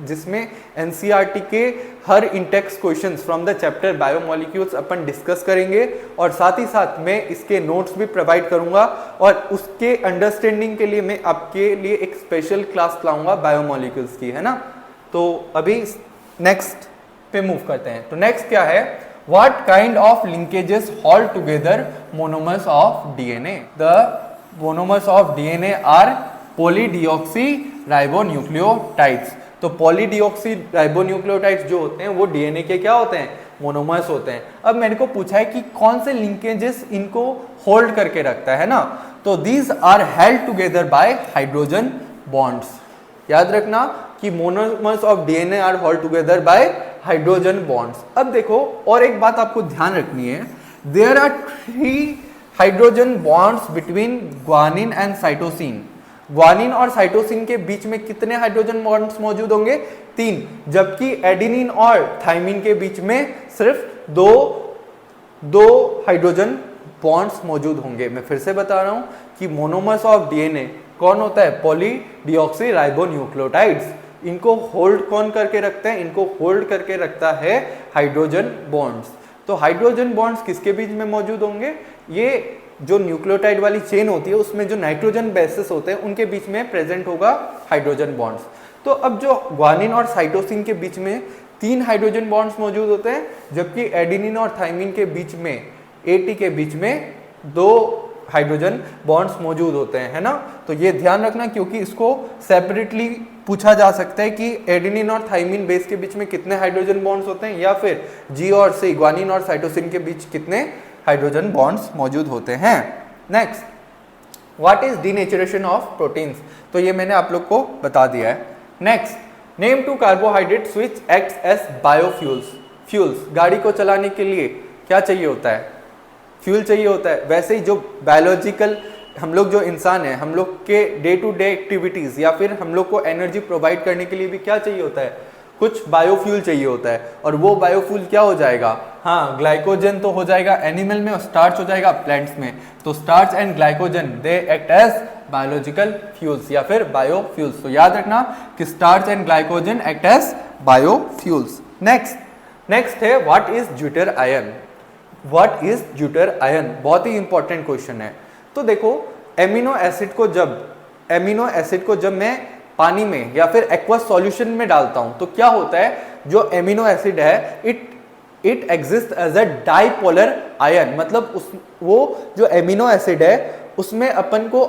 जिसमें एनसीईआरटी के हर intext questions from the chapter biomolecules अपन डिस्कस करेंगे और साथ ही साथ मैं इसके नोट्स भी प्रोवाइड करूंगा और उसके अंडरस्टैंडिंग के लिए मैं आपके लिए एक स्पेशल क्लास लाऊंगा बायोमोलिक्यूल्स की, है ना। तो अभी नेक्स्ट पे मूव करते हैं। तो नेक्स्ट क्या है? What kind of linkages hold together monomers of DNA? The monomers of DNA are polydeoxyribonucleotides. तो पॉलीडिऑक्सी राइबोन्यूक्लियोटाइड्स जो होते हैं वो डीएनए के क्या होते हैं? मोनोमर्स होते हैं। अब मेरे को पूछा है कि कौन से लिंकेजेस इनको होल्ड करके रखता है ना। तो these are held together by hydrogen bonds. याद रखना कि monomers of DNA are hold together by hydrogen bonds. अब देखो और एक बात आपको ध्यान रखनी है, there are 3 hydrogen bonds between guanine and cytosine. Guanine और साइटोसिन के बीच में कितने हाइड्रोजन बॉन्ड्स मौजूद होंगे? 3। जबकि एडेनिन और थाइमिन के बीच में सिर्फ दो हाइड्रोजन बॉन्ड्स मौजूद होंगे। मैं फिर से बता रहा हूं कि मोनोमर्स ऑफ डीएनए कौन होता है? पॉलीडिऑक्सी राइबोन्यूक्लियोटाइड्स। इनको होल्ड कौन करके रखते हैं? इनको होल्ड करके रखता है हाइड्रोजन बॉन्ड्स। तो हाइड्रोजन बॉन्ड्स किसके बीच में मौजूद होंगे? ये जो न्यूक्लियोटाइड वाली चेन होती है उसमें जो नाइट्रोजन बेसेस होते हैं उनके बीच में प्रेजेंट होगा हाइड्रोजन बॉन्ड्स। तो अब जो ग्वानिन और साइटोसिन के बीच में 3 हाइड्रोजन बॉन्ड्स मौजूद होते हैं, जबकि एडेनिन और थाइमिन के बीच में, एटी के बीच में 2 हाइड्रोजन बॉन्ड्स मौजूद होते हैं, है ना। तो ये ध्यान रखना क्योंकि इसको सेपरेटली पूछा जा सकता है कि एडेनिन और थाइमिन बेस के बीच में कितने हाइड्रोजन बॉन्ड्स होते हैं, या फिर जी और सी ग्वानिन और साइटोसिन के बीच कितने हाइड्रोजन बॉन्ड्स मौजूद होते हैं। Next, what is denaturation of proteins? तो ये मैंने आप लोग को बता दिया है। Next, name 2 carbohydrates which acts as biofuels. Fuels, गाड़ी को चलाने के लिए क्या चाहिए होता है? फ्यूल चाहिए होता है। वैसे ही जो बायोलॉजिकल हम लोग जो इंसान है, हम लोग के डे टू डे एक्टिविटीज या फिर हम लोग को एनर्जी प्रोवाइड करने के लिए भी क्या चाहिए होता है? कुछ बायोफ्यूल चाहिए होता है। और वो बायोफ्यूल क्या हो जाएगा? हाँ, ग्लाइकोजन तो हो जाएगा एनिमल में और स्टार्च हो जाएगा प्लांट्स में। तो starch and glycogen they act as biological fuels या फिर बायोफ्यूल्स। तो याद रखना कि starch and glycogen act as biofuels. Next है what is zwitterion. What is zwitterion? बहुत ही इंपॉर्टेंट क्वेश्चन है। तो देखो, एमिनो एसिड को जब मैं पानी में या फिर एक्वस सॉल्यूशन में डालता हूं तो क्या होता है? जो एमिनो एसिड है it exist as a dipolar ion. मतलब वो जो एमिनो एसिड है उसमें अपन को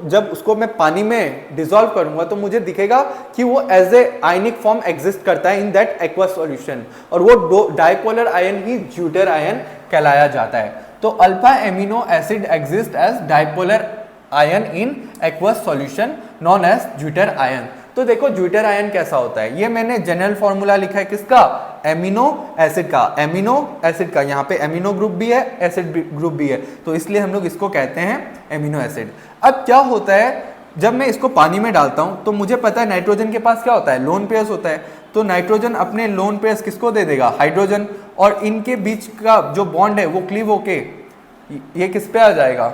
जब उसको मैं पानी में डिसॉल्व करूंगा तो मुझे दिखेगा कि वो as a ionic form exist करता है इन दैट एक्वस सॉल्यूशन, और वो डाइपोलर आयन ही ड्यूटर आयन कहलाया जाता है। तो alpha amino acid exist as dipolar ion in aqueous solution known as zwitter ion. तो देखो ज्यूटर आयन कैसा होता है, ये मैंने जनरल फॉर्मूला लिखा है किसका, एमिनो एसिड का। एमिनो एसिड का, यहाँ पे एमिनो ग्रुप भी है, एसिड ग्रुप भी है, तो इसलिए हम लोग इसको कहते हैं एमिनो एसिड। अब क्या होता है, जब मैं इसको पानी में डालता हूं तो मुझे पता है नाइट्रोजन के पास क्या होता है, लोन पेयर्स होता है, तो नाइट्रोजन अपने लोन पेयर्स किसको दे देगा, हाइड्रोजन, और इनके बीच का जो बॉन्ड है वो क्लीव होके ये किस पे आ जाएगा,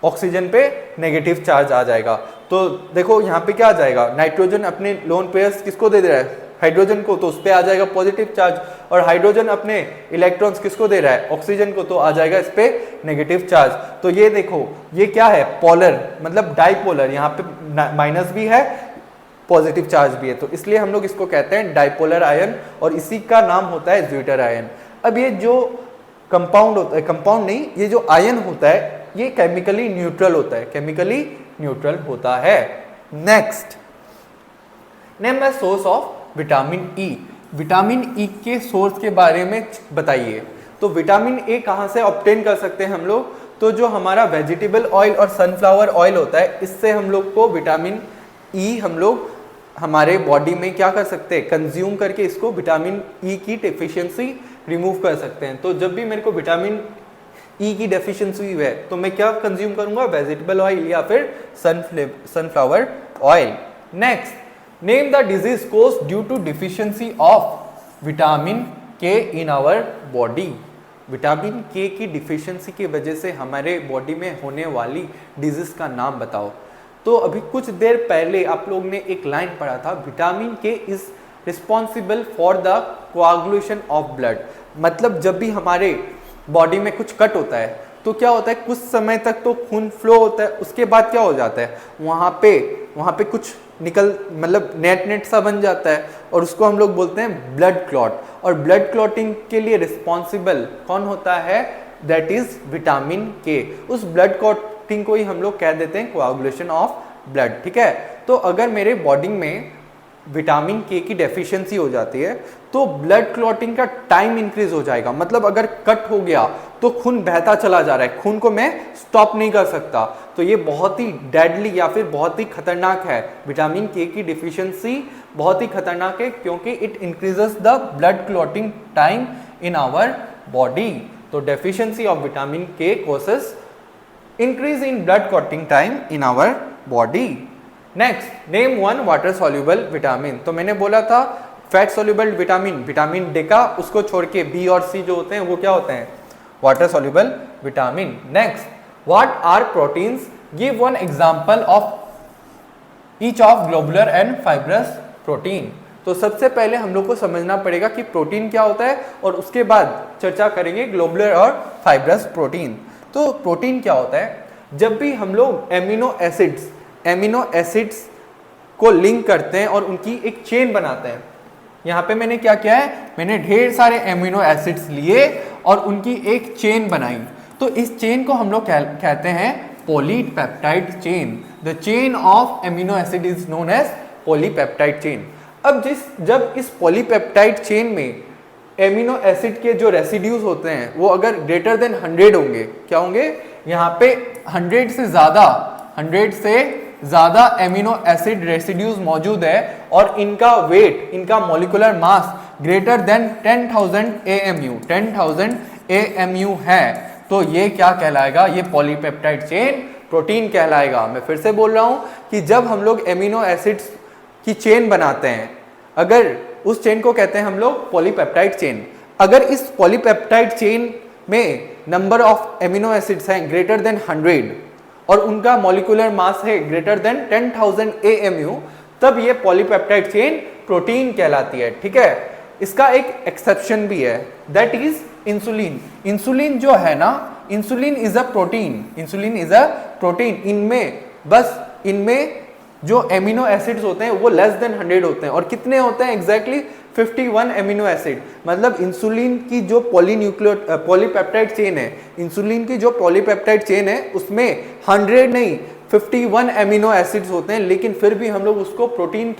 ऑक्सीजन पे नेगेटिव चार्ज आ जाएगा। तो देखो यहाँ पे क्या आ जाएगा, नाइट्रोजन अपने लोन पेयर्स किसको दे रहा है, हाइड्रोजन को, तो उस पे आ जाएगा पॉजिटिव चार्ज, और हाइड्रोजन अपने इलेक्ट्रॉन्स किसको दे रहा है, ऑक्सीजन को, तो आ जाएगा इस पे नेगेटिव चार्ज। तो ये देखो ये क्या है, पोलर मतलब डाइपोलर, यहाँ पे माइनस भी है पॉजिटिव चार्ज भी है, तो इसलिए हम लोग इसको कहते हैं डाइपोलर आयन, और इसी का नाम होता है ज्यूटर आयन। अब ये जो कंपाउंड होता है, कंपाउंड नहीं, ये जो आयन होता है ये केमिकली न्यूट्रल होता है, केमिकली न्यूट्रल होता है। Next, name the source of vitamin E. Vitamin E के सोर्स के बारे में बताइए। तो विटामिन ए कहाँ से ऑब्टेन कर सकते हैं हम लोग, तो जो हमारा वेजिटेबल ऑयल और सनफ्लावर ऑयल होता है, इससे हम लोग को विटामिन ई हम लोग हमारे बॉडी में क्या कर सकते हैं, कंज्यूम करके इसको विटामिन ई की डेफिशिएंसी रिमूव कर सकते हैं। तो जब भी मेरे को विटामिन ई की डेफिशिएंसी है तो मैं क्या कंज्यूम करूंगा, वेजिटेबल ऑयल या फिर sunflower oil. Next, name the disease cause due to deficiency of vitamin K in our body. Vitamin के की डिफिशिएंसी की वजह से हमारे बॉडी में होने वाली डिजीज का नाम बताओ। तो अभी कुछ देर पहले आप लोग ने एक लाइन पढ़ा था, vitamin K is responsible for the coagulation of blood. मतलब जब भी हमारे बॉडी में कुछ कट होता है तो क्या होता है, कुछ समय तक तो खून फ्लो होता है, उसके बाद क्या हो जाता है, वहाँ पे कुछ निकल मतलब नेट सा बन जाता है, और उसको हम लोग बोलते हैं ब्लड क्लॉट। और ब्लड क्लॉटिंग के लिए रिस्पॉन्सिबल कौन होता है, दैट इज विटामिन के। उस ब्लड क्लॉटिंग को ही हम लोग कह देते हैं कोआगुलेशन ऑफ ब्लड। ठीक है, तो अगर मेरे बॉडी में विटामिन के की डेफिशिएंसी हो जाती है तो ब्लड क्लॉटिंग का टाइम इंक्रीज हो जाएगा। मतलब अगर कट हो गया तो खून बहता चला जा रहा है, खून को मैं स्टॉप नहीं कर सकता, तो ये बहुत ही डेडली या फिर बहुत ही खतरनाक है। विटामिन के की डिफिशिएंसी बहुत ही खतरनाक है क्योंकि it increases the blood clotting time in our body. तो deficiency of vitamin K causes increase in blood clotting time in our body. Next, name one water soluble vitamin. तो मैंने बोला था fat soluble vitamin, vitamin D का, उसको छोड़ के B और सी जो होते हैं वो क्या होते हैं, water soluble vitamin. Next, what are proteins, give one example of each of globular and fibrous protein. तो सबसे पहले हम लोग को समझना पड़ेगा कि प्रोटीन क्या होता है, और उसके बाद चर्चा करेंगे ग्लोबुलर और फाइब्रस प्रोटीन। तो प्रोटीन क्या होता है, जब भी हम लोग एमिनो एसिड्स को लिंक करते हैं और उनकी एक चेन बनाते हैं। यहाँ पे मैंने क्या किया है, मैंने ढेर सारे एमिनो एसिड्स लिए और उनकी एक चेन बनाई। तो इस चेन को हम लोग कहते हैं polypeptide chain. The chain of amino acid is known as polypeptide chain. अब जब इस पॉलीपेप्टाइड चेन में एमिनो एसिड के जो रेसिड्यूज होते हैं वो अगर ग्रेटर देन 100 होंगे, क्या होंगे, यहाँ पे 100 से ज़्यादा एमिनो एसिड रेसिड्यूज मौजूद है और इनका वेट, इनका molecular mass greater than 10,000 AMU है, तो ये क्या कहलाएगा, ये पॉलीपेप्टाइड चेन प्रोटीन कहलाएगा। मैं फिर से बोल रहा हूँ कि जब हम लोग एमिनो एसिड्स की चेन बनाते हैं, अगर उस चेन को कहते हैं हम लोग पॉलीपेप्टाइड चेन। अगर इस पॉलीपेप्टाइड चेन में नंबर ऑफ एमिनो एसिड्स हैं ग्रेटर देन 100 और उनका मॉलिक्यूलर मास है ग्रेटर देन 10,000 AMU, तब ये पॉलीपेप्टाइड चेन प्रोटीन कहलाती है। ठीक है, इसका एक एक्सेप्शन भी है, दैट इज इंसुलिन। इंसुलिन जो है ना, इंसुलिन इज अ प्रोटीन। इनमें जो एमिनो एसिड्स होते हैं वो लेस देन 100 होते हैं। और कितने होते हैं एग्जैक्टली 51 एमिनो एसिड। मतलब इंसुलिन की जो पॉलीपेप्टाइड चेन है, इंसुलिन की जो पॉलीपेप्टाइड चेन है उसमें 100 नहीं 51 एमिनो एसिड्स होते हैं, लेकिन फिर भी हम लोग उसको प्रोटीन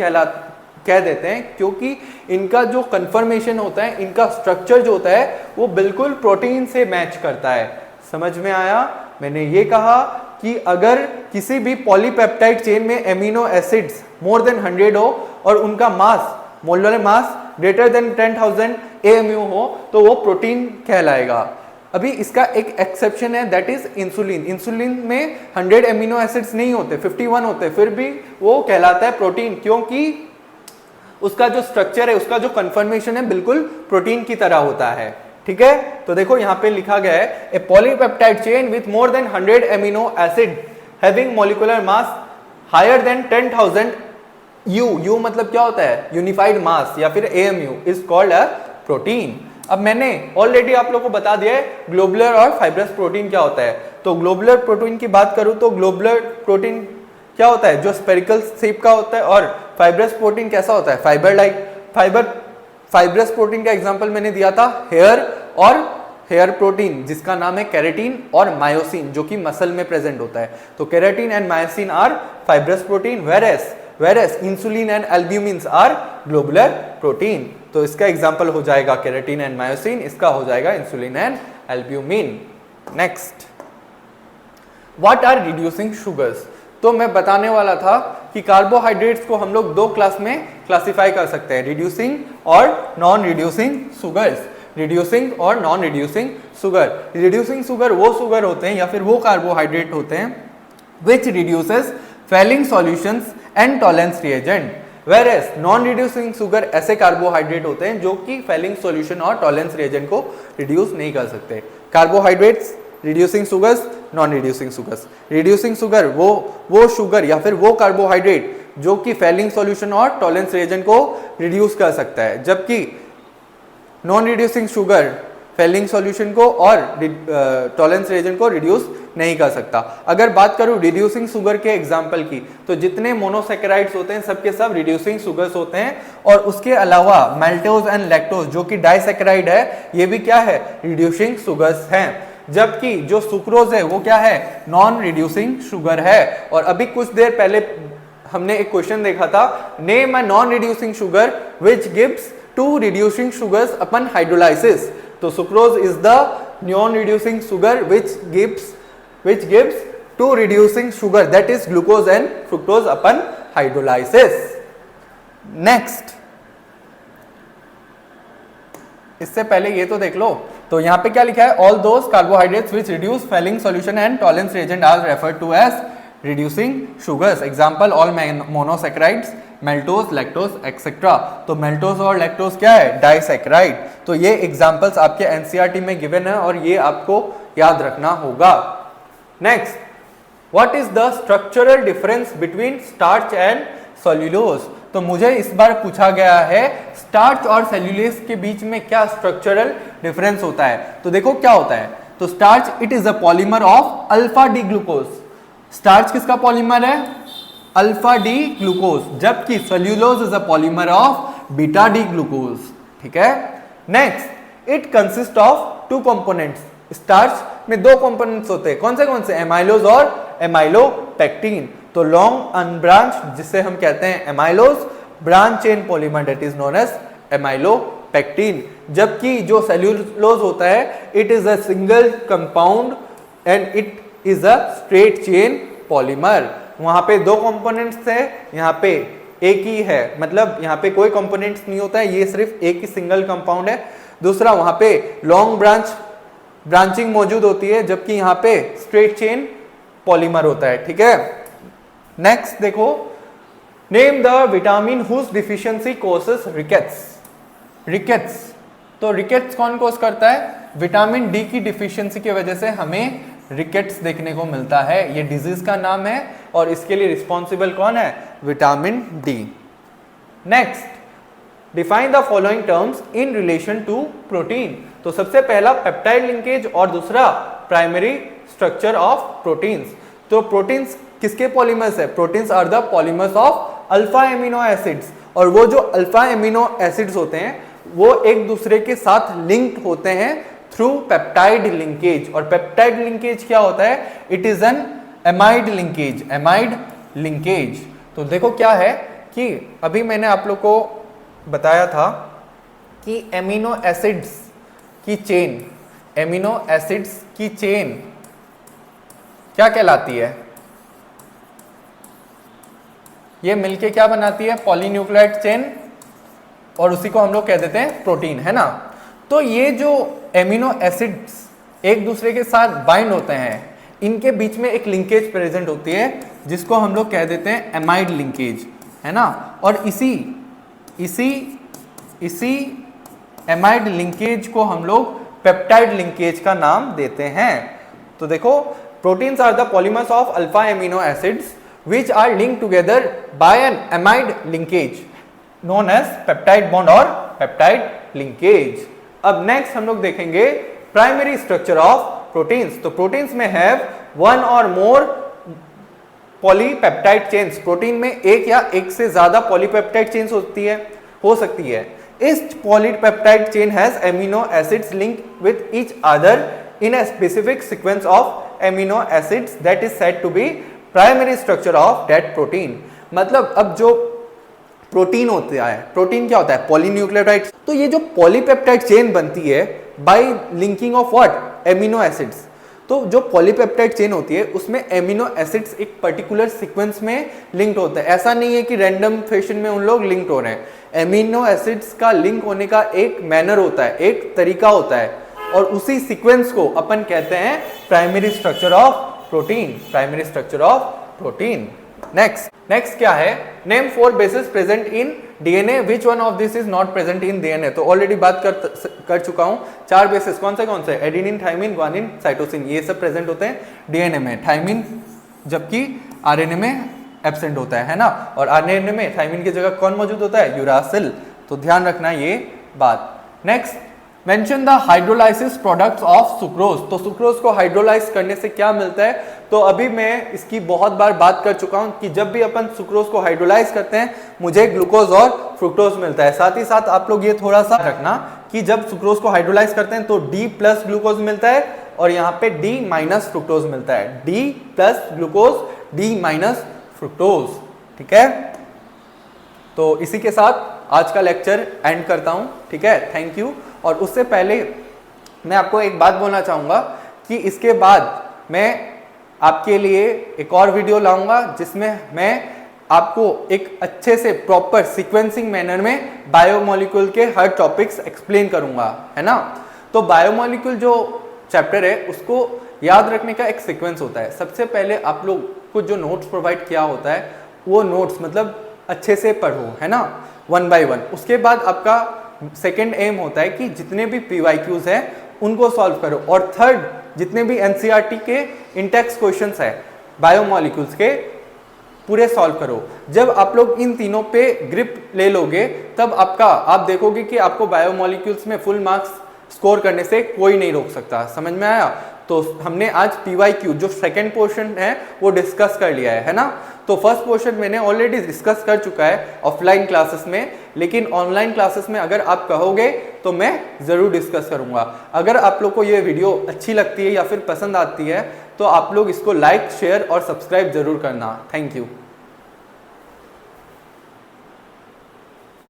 कह देते हैं क्योंकि इनका जो कन्फर्मेशन होता है, इनका स्ट्रक्चर जो होता है वो बिल्कुल प्रोटीन से मैच करता है, समझ में आया? मैंने ये कहा कि अगर किसी भी पॉलीपेप्टाइड चेन में एमिनो एसिड्स मोर देन 100 हो और उनका mass, molar mass greater than 10,000 AMU हो तो वो प्रोटीन कहलाएगा। अभी इसका एक एक्सेप्शन है, दैट इज इंसुलिन। इंसुलिन में 100 एमिनो एसिड्स नहीं होते, 51 होते, फिर भी वो कहलाता है प्रोटीन, क्योंकि उसका जो स्ट्रक्चर है, उसका जो कन्फर्मेशन है बिल्कुल प्रोटीन की तरह होता है। ठीक है, तो देखो यहां पे लिखा गया है a polypeptide chain with more than 100 amino acid having molecular mass higher than 10,000 u मतलब क्या होता है? यूनिफाइड मास या फिर AMU is called a protein. अब मैंने ऑलरेडी आप लोगों को बता दिया है ग्लोबुलर और फाइब्रस प्रोटीन क्या होता है। तो ग्लोबुलर प्रोटीन की बात करूं तो ग्लोबुलर प्रोटीन क्या होता है? जो स्पेरिकल शेप का होता है। और फाइब्रस प्रोटीन कैसा होता है? Fibre like. फाइब्रस प्रोटीन का एग्जांपल मैंने दिया था हेयर और हेयर प्रोटीन, जिसका नाम है केराटिन और मायोसिन, जो कि मसल में प्रेजेंट होता है। तो keratin and myosin are fibrous protein, whereas insulin and albumin are globular protein. तो इसका एग्जांपल हो जाएगा केराटिन एंड मायोसिन, इसका हो जाएगा insulin and albumin. Next, what are reducing sugars? तो मैं बताने वाला था कि कार्बोहाइड्रेट्स को हम लोग दो क्लास में क्लासिफाई कर सकते हैं, रिड्यूसिंग और नॉन रिड्यूसिंग शुगर्स। रिड्यूसिंग और non reducing sugar. Reducing sugar वो शुगर होते हैं या फिर वो कार्बोहाइड्रेट होते हैं which reduces Fehling solutions and Tollens reagent, whereas non reducing sugar ऐसे कार्बोहाइड्रेट होते हैं जो कि फेलिंग सॉल्यूशन और टॉलेंस रिएजेंट को रिड्यूस नहीं कर सकते। Carbohydrates, reducing sugars, non reducing sugars. Reducing sugar वो शुगर या फिर वो कार्बोहाइड्रेट जो कि फेलिंग सॉल्यूशन और टॉलेंस रिएजेंट को रिड्यूस कर सकता है, जबकि non reducing sugar Fehling solution को और टॉलेंस रिएजेंट को रिड्यूस नहीं कर सकता। अगर बात करूं रिड्यूसिंग शुगर के एग्जांपल की, तो जितने मोनोसैकेराइड्स होते हैं सबके सब रिड्यूसिंग शुगर्स होते हैं। और उसके अलावा मैल्टोज एंड लैक्टोज जो कि डाइसैकेराइड है, ये भी क्या है? रिड्यूसिंग शुगर्स हैं। जबकि जो सुक्रोज है वो क्या है? नॉन रिड्यूसिंग शुगर है। और अभी कुछ देर पहले हमने एक क्वेश्चन देखा था, name a non reducing sugar which gives two reducing sugars upon hydrolysis. तो sucrose is the non reducing sugar which gives two reducing sugar, that is glucose and fructose upon hydrolysis. Next, इससे पहले ये तो देख लो, तो यहां पे क्या लिखा है? All those carbohydrates which reduce failing solution and tolerance reagent are referred to as reducing sugars. Example, all monosaccharides, maltose, lactose, etc. तो maltose और lactose क्या है? डाइसैकेराइड। तो ये एग्जांपल्स आपके NCERT में गिवन है और ये आपको याद रखना होगा। Next, what is the structural difference between starch and cellulose? तो मुझे इस बार पूछा गया है स्टार्च और सेल्यूलोज के बीच में क्या स्ट्रक्चरल डिफरेंस होता है। तो देखो क्या होता है। तो starch it is a polymer of alpha D glucose. Starch किसका पॉलीमर है? अल्फा डी ग्लूकोज, जबकि cellulose is a polymer of beta D glucose. ठीक है। Next, it consist of two components. Starch में दो कंपोनेंट्स होते हैं, कौन से? एमाइलोज और एमाइलोपेक्टिन। तो लॉन्ग अनब्रांच, जिसे हम कहते हैं amylose, branch chain polymer that is known as amylopectin. जबकि जो सेल्यूलोज होता है it is a single compound and it is a straight chain polymer. वहां पे दो कंपोनेंट्स है, यहाँ पे एक ही है, मतलब यहाँ पे कोई कंपोनेंट्स नहीं होता है, ये सिर्फ एक ही सिंगल कंपाउंड है। दूसरा, वहां पे लॉन्ग ब्रांचिंग मौजूद होती है, जबकि यहाँ पे स्ट्रेट चेन पॉलीमर होता है। ठीक है। नेक्स्ट देखो, name the vitamin whose deficiency causes rickets. तो रिकेट्स कौन कॉज करता है? विटामिन डी की डिफिशियंसी की वजह से हमें रिकेट्स देखने को मिलता है। ये डिजीज का नाम है और इसके लिए रिस्पॉन्सिबल कौन है? Vitamin D. Next, define the following terms in relation to protein. तो सबसे पहला पेप्टाइड लिंकेज और दूसरा प्राइमरी स्ट्रक्चर ऑफ प्रोटीन्स। तो प्रोटीन्स किसके पॉलीमर्स है? Proteins are the polymers of alpha amino acids. और वो जो अल्फा एमिनो एसिड्स होते हैं वो एक दूसरे के साथ लिंक्ड होते हैं थ्रू पेप्टाइड लिंकेज। और पेप्टाइड लिंकेज क्या होता है? It is an amide linkage. तो देखो क्या है कि अभी मैंने आप लोग को बताया था कि एमिनो एसिड्स की चेन, एमिनो एसिड्स की चेन क्या कहलाती है? ये मिलके क्या बनाती है? पॉलीन्यूक्लियोटाइड चेन, और उसी को हम लोग कह देते हैं प्रोटीन, है ना। तो ये जो एमिनो एसिड्स एक दूसरे के साथ बाइंड होते हैं, इनके बीच में एक लिंकेज प्रेजेंट होती है जिसको हम लोग कह देते हैं एमाइड लिंकेज, है ना। और इसी एमाइड लिंकेज को हम लोग पेप्टाइड लिंकेज का नाम देते हैं। तो देखो, proteins are the polymers of alpha amino acids which are linked together by an amide linkage known as peptide bond और peptide linkage। अब नेक्स्ट हम लोग देखेंगे प्राइमरी स्ट्रक्चर ऑफ प्रोटीन्स। तो प्रोटीन्स में हैव वन और मोर पॉलीपेप्टाइड चेन्स। प्रोटीन में एक या एक से ज्यादा पॉलीपेप्टाइड चेन्स हो सकती है। इस polypeptide chain has amino acids link with each other in a specific sequence of amino acids that is said to be primary structure of that protein. मतलब अब जो प्रोटीन होता है, प्रोटीन क्या होता है? पॉलीन्यूक्लियोटाइड। तो ये जो पॉलीपेप्टाइड चेन बनती है bye linking of what? Amino acids. तो जो पॉलीपेप्टाइड चेन होती है उसमें एमिनो एसिड्स एक पर्टिकुलर सीक्वेंस में लिंक्ड होते हैं। ऐसा नहीं है कि रैंडम फैशन में उन लोग लिंक्ड हो रहे हैं। एमिनो एसिड्स का लिंक होने का एक मैनर होता है, एक तरीका होता है, और उसी सीक्वेंस को अपन कहते हैं primary structure of protein. Primary structure of protein. Next क्या है? Name 4 basis present in DNA, which one of this is not present in DNA. तो ऑलरेडी बात कर चुका हूं। 4 बेसिस कौन से? एडेनिन, थाइमिन, ग्वानिन, साइटोसिन, ये सब प्रेजेंट होते हैं डीएनए में। थाइमिन जबकि आरएनए में एब्सेंट होता है ना। और आरएनए में थाइमिन की जगह कौन मौजूद होता है? यूरासिल। तो ध्यान रखना ये बात। Next, mention the hydrolysis products of sucrose. तो सुक्रोज को हाइड्रोलाइज करने से क्या मिलता है? तो अभी मैं इसकी बहुत बार बात कर चुका हूं कि जब भी अपन सुक्रोज को हाइड्रोलाइज करते हैं मुझे ग्लूकोज और फ्रुक्टोज मिलता है। साथ ही साथ आप लोग ये थोड़ा सा रखना कि जब सुक्रोज को हाइड्रोलाइज करते हैं तो D प्लस ग्लूकोज मिलता है और यहाँ पे D माइनस फ्रुक्टोज मिलता है। D plus glucose, D minus fructose. ठीक है, तो इसी के साथ आज का लेक्चर एंड करता हूं। ठीक है, थैंक यू। और उससे पहले मैं आपको एक बात बोलना चाहूँगा कि इसके बाद मैं आपके लिए एक और वीडियो लाऊंगा जिसमें मैं आपको एक अच्छे से प्रॉपर सीक्वेंसिंग मैनर में बायोमोलिक्यूल के हर टॉपिक्स एक्सप्लेन करूंगा, है ना। तो बायोमोलिक्यूल जो चैप्टर है उसको याद रखने का एक सीक्वेंस होता है। सबसे पहले आप लोग को जो नोट्स प्रोवाइड किया होता है वो नोट्स मतलब अच्छे से पढ़ो, है ना, 1 by 1। उसके बाद आपका सेकेंड एम होता है कि जितने भी PYQs हैं उनको सॉल्व करो, और थर्ड जितने भी NCERT के इंटेक्स क्वेश्चंस है बायोमोलिक्यूल्स के पूरे सॉल्व करो। जब आप लोग इन तीनों पे ग्रिप ले लोगे तब आप देखोगे कि आपको बायोमोलिक्यूल्स में फुल मार्क्स स्कोर करने से कोई नहीं रोक सकता। समझ में आया? तो हमने आज PYQ जो सेकेंड पोर्शन है वो डिस्कस कर लिया है ना। तो फर्स्ट पोर्शन मैंने ऑलरेडी डिस्कस कर चुका है ऑफलाइन क्लासेस में, लेकिन ऑनलाइन क्लासेस में अगर आप कहोगे तो मैं ज़रूर डिस्कस करूंगा। अगर आप लोग को ये वीडियो अच्छी लगती है या फिर पसंद आती है तो आप लोग इसको लाइक, शेयर और सब्सक्राइब जरूर करना। Thank you.